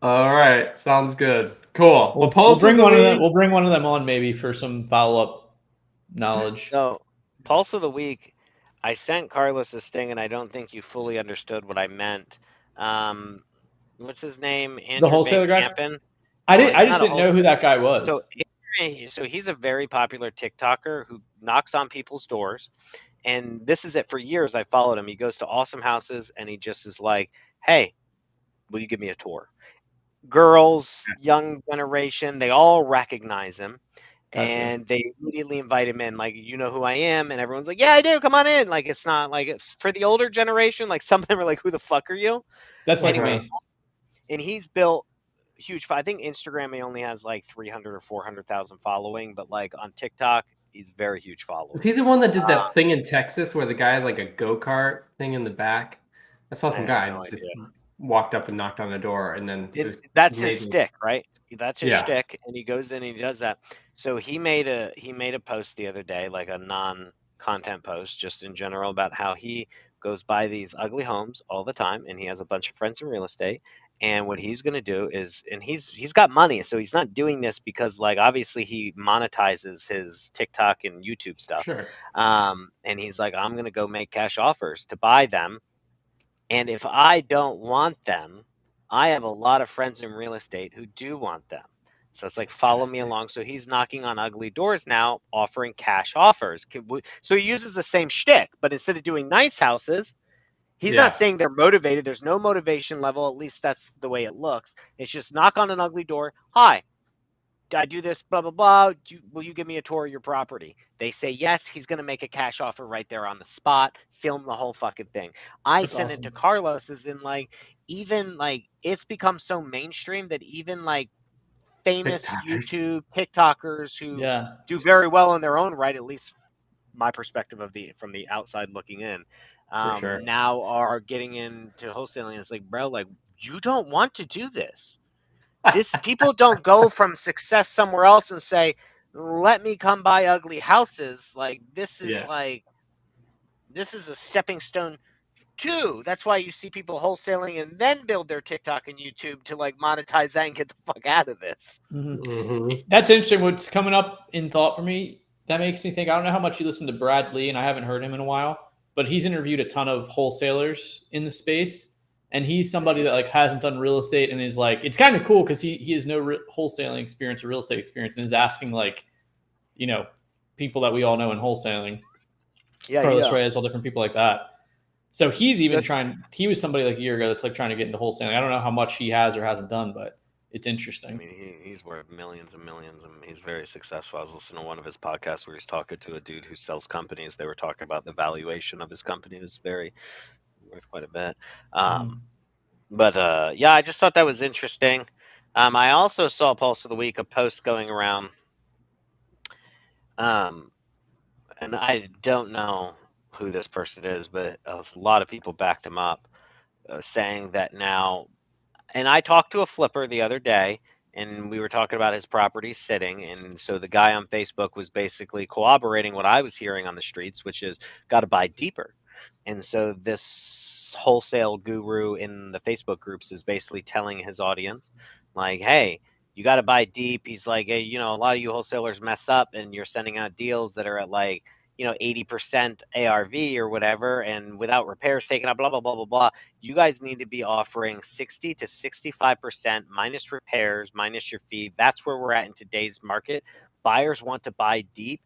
A: All right, sounds good. Cool.
C: We'll bring one of them. We'll bring one of them on maybe for some follow-up knowledge.
B: So, Pulse of the Week, I sent Carlos this thing, and I don't think you fully understood what I meant. What's his name? Andrew
C: The wholesaler guy.
B: Campen?
C: I just didn't know who that guy was.
B: So he's a very popular TikToker who knocks on people's doors, and this is it. For years, I followed him. He goes to awesome houses, and he just is like, "Hey, will you give me a tour?" Girls, young generation, they all recognize him. Gotcha. And they immediately invite him in, like, you know who I am? And everyone's like, yeah, I do. Come on in. Like, it's not like it's for the older generation. Like, some of them are like, who the fuck are you?
C: That's like me.
B: And he's built huge. I think Instagram, he only has like 300 or 400,000 following, but like on TikTok, he's very huge follower.
A: Is he the one that did that thing in Texas where the guy has like a go-kart thing in the back? I saw some guy just walked up and knocked on the door, and then
B: that's his stick, right? That's his shtick, and he goes in and he does that. So he made a post the other day, like a non-content post, just in general, about how he goes by these ugly homes all the time, and he has a bunch of friends in real estate. And what he's going to do is, and he's got money, so he's not doing this because, like, obviously he monetizes his TikTok and YouTube stuff.
A: Sure.
B: And he's like, I'm going to go make cash offers to buy them. And if I don't want them, I have a lot of friends in real estate who do want them. So it's like, follow me along. So he's knocking on ugly doors now, offering cash offers. So he uses the same shtick, but instead of doing nice houses, he's not saying they're motivated. There's no motivation level. At least that's the way it looks. It's just knock on an ugly door. Hi, I do this, blah, blah, blah. Will you give me a tour of your property? They say yes. He's going to make a cash offer right there on the spot, film the whole fucking thing. I sent it to Carlos as in, like, even like it's become so mainstream that even like famous YouTube TikTokers who do very well in their own right, at least my perspective from the outside looking in, now are getting into wholesaling. It's like, bro, like, you don't want to do this. People don't go from success somewhere else and say, let me come buy ugly houses. Like, this is a stepping stone too. That's why you see people wholesaling and then build their TikTok and YouTube to like monetize that and get the fuck out of this.
C: That's interesting. What's coming up in thought for me, that makes me think, I don't know how much you listen to Brad Lee, and I haven't heard him in a while, but he's interviewed a ton of wholesalers in the space. And he's somebody that like hasn't done real estate and is like, it's kind of cool because he has no wholesaling experience or real estate experience and is asking, like, you know, people that we all know in wholesaling. Carlos Reyes, all different people like that. So he's even he was somebody like a year ago that's like trying to get into wholesaling. I don't know how much he has or hasn't done, but it's interesting.
B: I mean, he's worth millions and millions, and he's very successful. I was listening to one of his podcasts where he's talking to a dude who sells companies. They were talking about the valuation of his company is very worth quite a bit. But I just thought that was interesting. I also saw Pulse of the Week, a post going around, and I don't know who this person is, but a lot of people backed him up, saying that now, and I talked to a flipper the other day, and we were talking about his property sitting, and so the guy on Facebook was basically corroborating what I was hearing on the streets, which is got to buy deeper. And so this wholesale guru in the Facebook groups is basically telling his audience, like, hey, you got to buy deep. He's like, hey, you know, a lot of you wholesalers mess up and you're sending out deals that are at like, you know, 80% ARV or whatever, and without repairs taken up, blah, blah, blah, blah, blah. You guys need to be offering 60 to 65% minus repairs, minus your fee. That's where we're at in today's market. Buyers want to buy deep.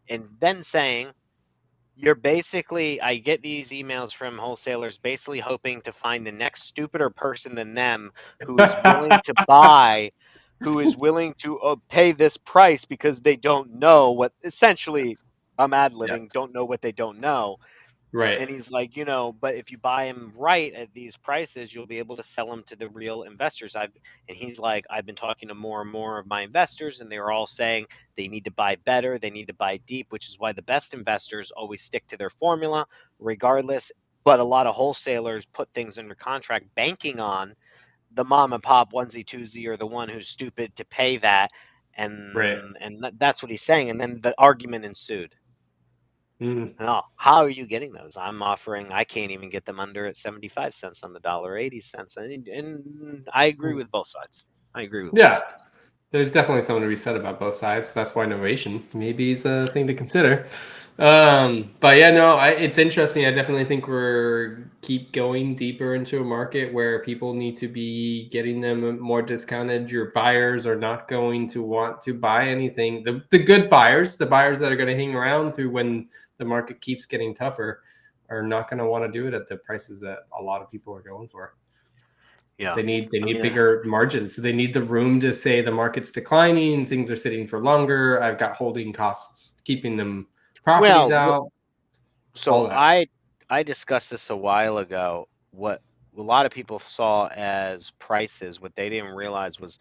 B: and then saying, you're basically, I get these emails from wholesalers basically hoping to find the next stupider person than them who is willing to buy, who is willing to pay this price because they don't know what, essentially, I'm
A: Yeah.
B: ad-libbing, don't know what they don't know.
A: Right.
B: And he's like, but if you buy them right at these prices, you'll be able to sell them to the real investors. And he's like, I've been talking to more and more of my investors, and they're all saying they need to buy better, they need to buy deep, which is why the best investors always stick to their formula, regardless. But a lot of wholesalers put things under contract, banking on the mom and pop onesie twosie or the one who's stupid to pay that,
A: Right.
B: and that's what he's saying. And then the argument ensued.
A: Mm.
B: No, how are you getting those? I'm offering, I can't even get them under at 75 cents on the dollar, 80 cents. And I agree with both sides. I agree with both
A: Yeah.
B: sides.
A: There's definitely something to be said about both sides. That's why innovation maybe is a thing to consider. But yeah, no, it's interesting. I definitely think we're keep going deeper into a market where people need to be getting them more discounted. Your buyers are not going to want to buy anything. The good buyers, the buyers that are going to hang around through when the market keeps getting tougher, are not going to want to do it at the prices that a lot of people are going for.
B: Yeah.
A: They need
B: I mean,
A: bigger margins. So they need the room to say the market's declining, things are sitting for longer. I've got holding costs, keeping them properties out,
B: so
A: all that.
B: I discussed this a while ago. What a lot of people saw as prices, what they didn't realize was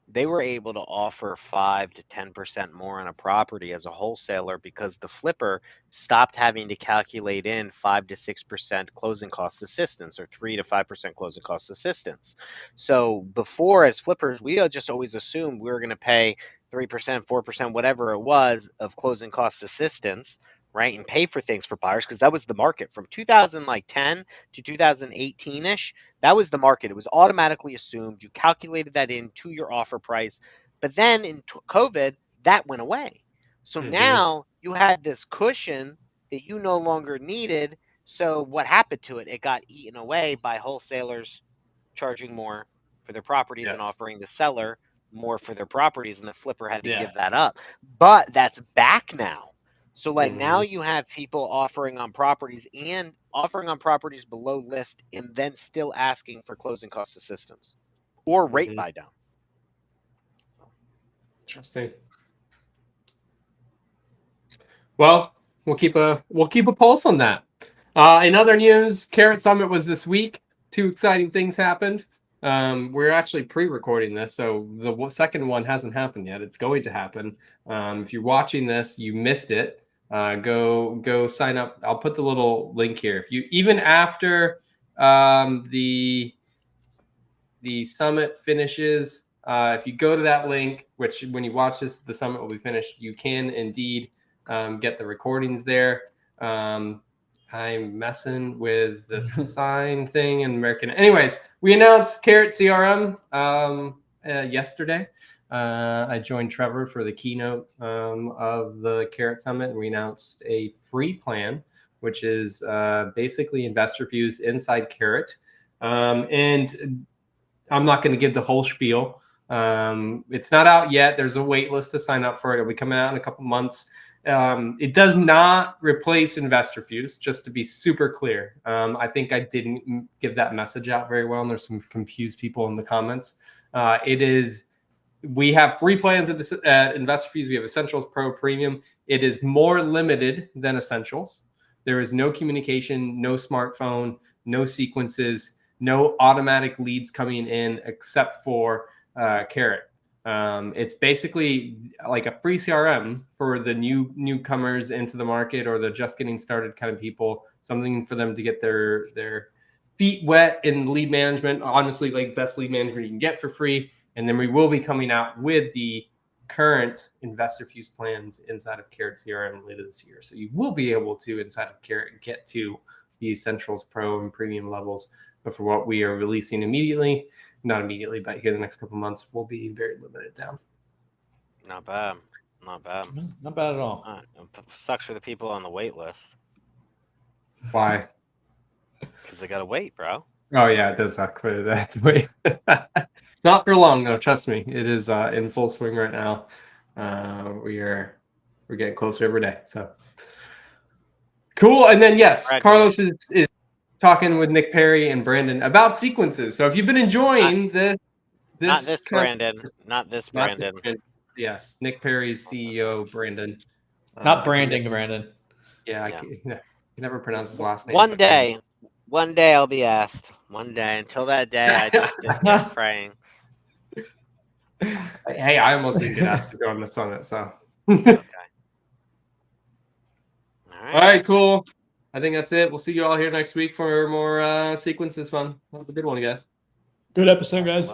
B: they were able to offer 5 to 10% more on a property as a wholesaler because the flipper stopped having to calculate in 5 to 6% closing cost assistance or 3 to 5% closing cost assistance. So before, as flippers, we just always assumed we were going to pay 3%, 4%, whatever it was of closing cost assistance, right, and pay for things for buyers because that was the market from 2010 to 2018-ish. That was the market. It was automatically assumed. You calculated that into your offer price. But then in COVID, that went away. So now you had this cushion that you no longer needed. So what happened to it? It got eaten away by wholesalers charging more for their properties and
A: Yes.
B: offering the seller more for their properties, and the flipper had to
A: Yeah.
B: give that up. But that's back now. So like now
A: Mhm.
B: you have people offering on properties and offering on properties below list and then still asking for closing cost assistance or rate
A: Mhm.
B: buy down.
A: Interesting. Well, we'll keep a pulse on that. In other news, Carrot Summit was this week. Two exciting things happened. We're actually pre-recording this, so the second one hasn't happened yet. It's going to happen. If you're watching this, you missed it. Go sign up. I'll put the little link here. If you even after the summit finishes, if you go to that link, which when you watch this, the summit will be finished, you can indeed get the recordings there. I'm messing with this sign thing in American. Anyways, we announced Carrot CRM yesterday. I joined Trevor for the keynote of the Carrot Summit, and we announced a free plan, which is basically InvestorFuse inside Carrot. And I'm not going to give the whole spiel. It's not out yet. There's a wait list to sign up for it. It'll be coming out in a couple months. It does not replace InvestorFuse, just to be super clear. I think I didn't give that message out very well, and there's some confused people in the comments. We have three plans at InvestorFuse. We have Essentials, Pro, Premium. It is more limited than Essentials. There is no communication, no smartphone, no sequences, no automatic leads coming in except for Carrot. It's basically like a free CRM for the newcomers into the market or the just getting started kind of people, something for them to get their feet wet in lead management. Honestly, like best lead management you can get for free. And then we will be coming out with the current InvestorFuse plans inside of Carrot CRM later this year. So you will be able to, inside of Carrot, get to the Essentials Pro and Premium levels. But for what we are releasing immediately, not immediately, but here the next couple of months, will be very limited down.
B: Not bad. Not bad.
C: Not bad at all.
B: Sucks for the people on the wait list.
A: Why?
B: Because they got to wait, bro.
A: Oh, yeah, it does suck for that to wait. Not for long, though. Trust me. It is in full swing right now. We are we're getting closer every day. So cool. And then yes, Carlos is talking with Nick Perry and Brandon about sequences. So if you've been enjoying
B: not this Brandon.
A: Yes, Nick Perry's CEO, Brandon.
C: Not branding, Brandon.
A: Yeah, I can never pronounce his last name.
B: One day I'll be asked. One day. Until that day, I just keep praying.
A: Hey, I almost didn't get asked to go on the summit, so.
B: Okay.
A: All right, cool. I think that's it. We'll see you all here next week for more sequences fun. Have a good one, guys.
C: Good episode, guys.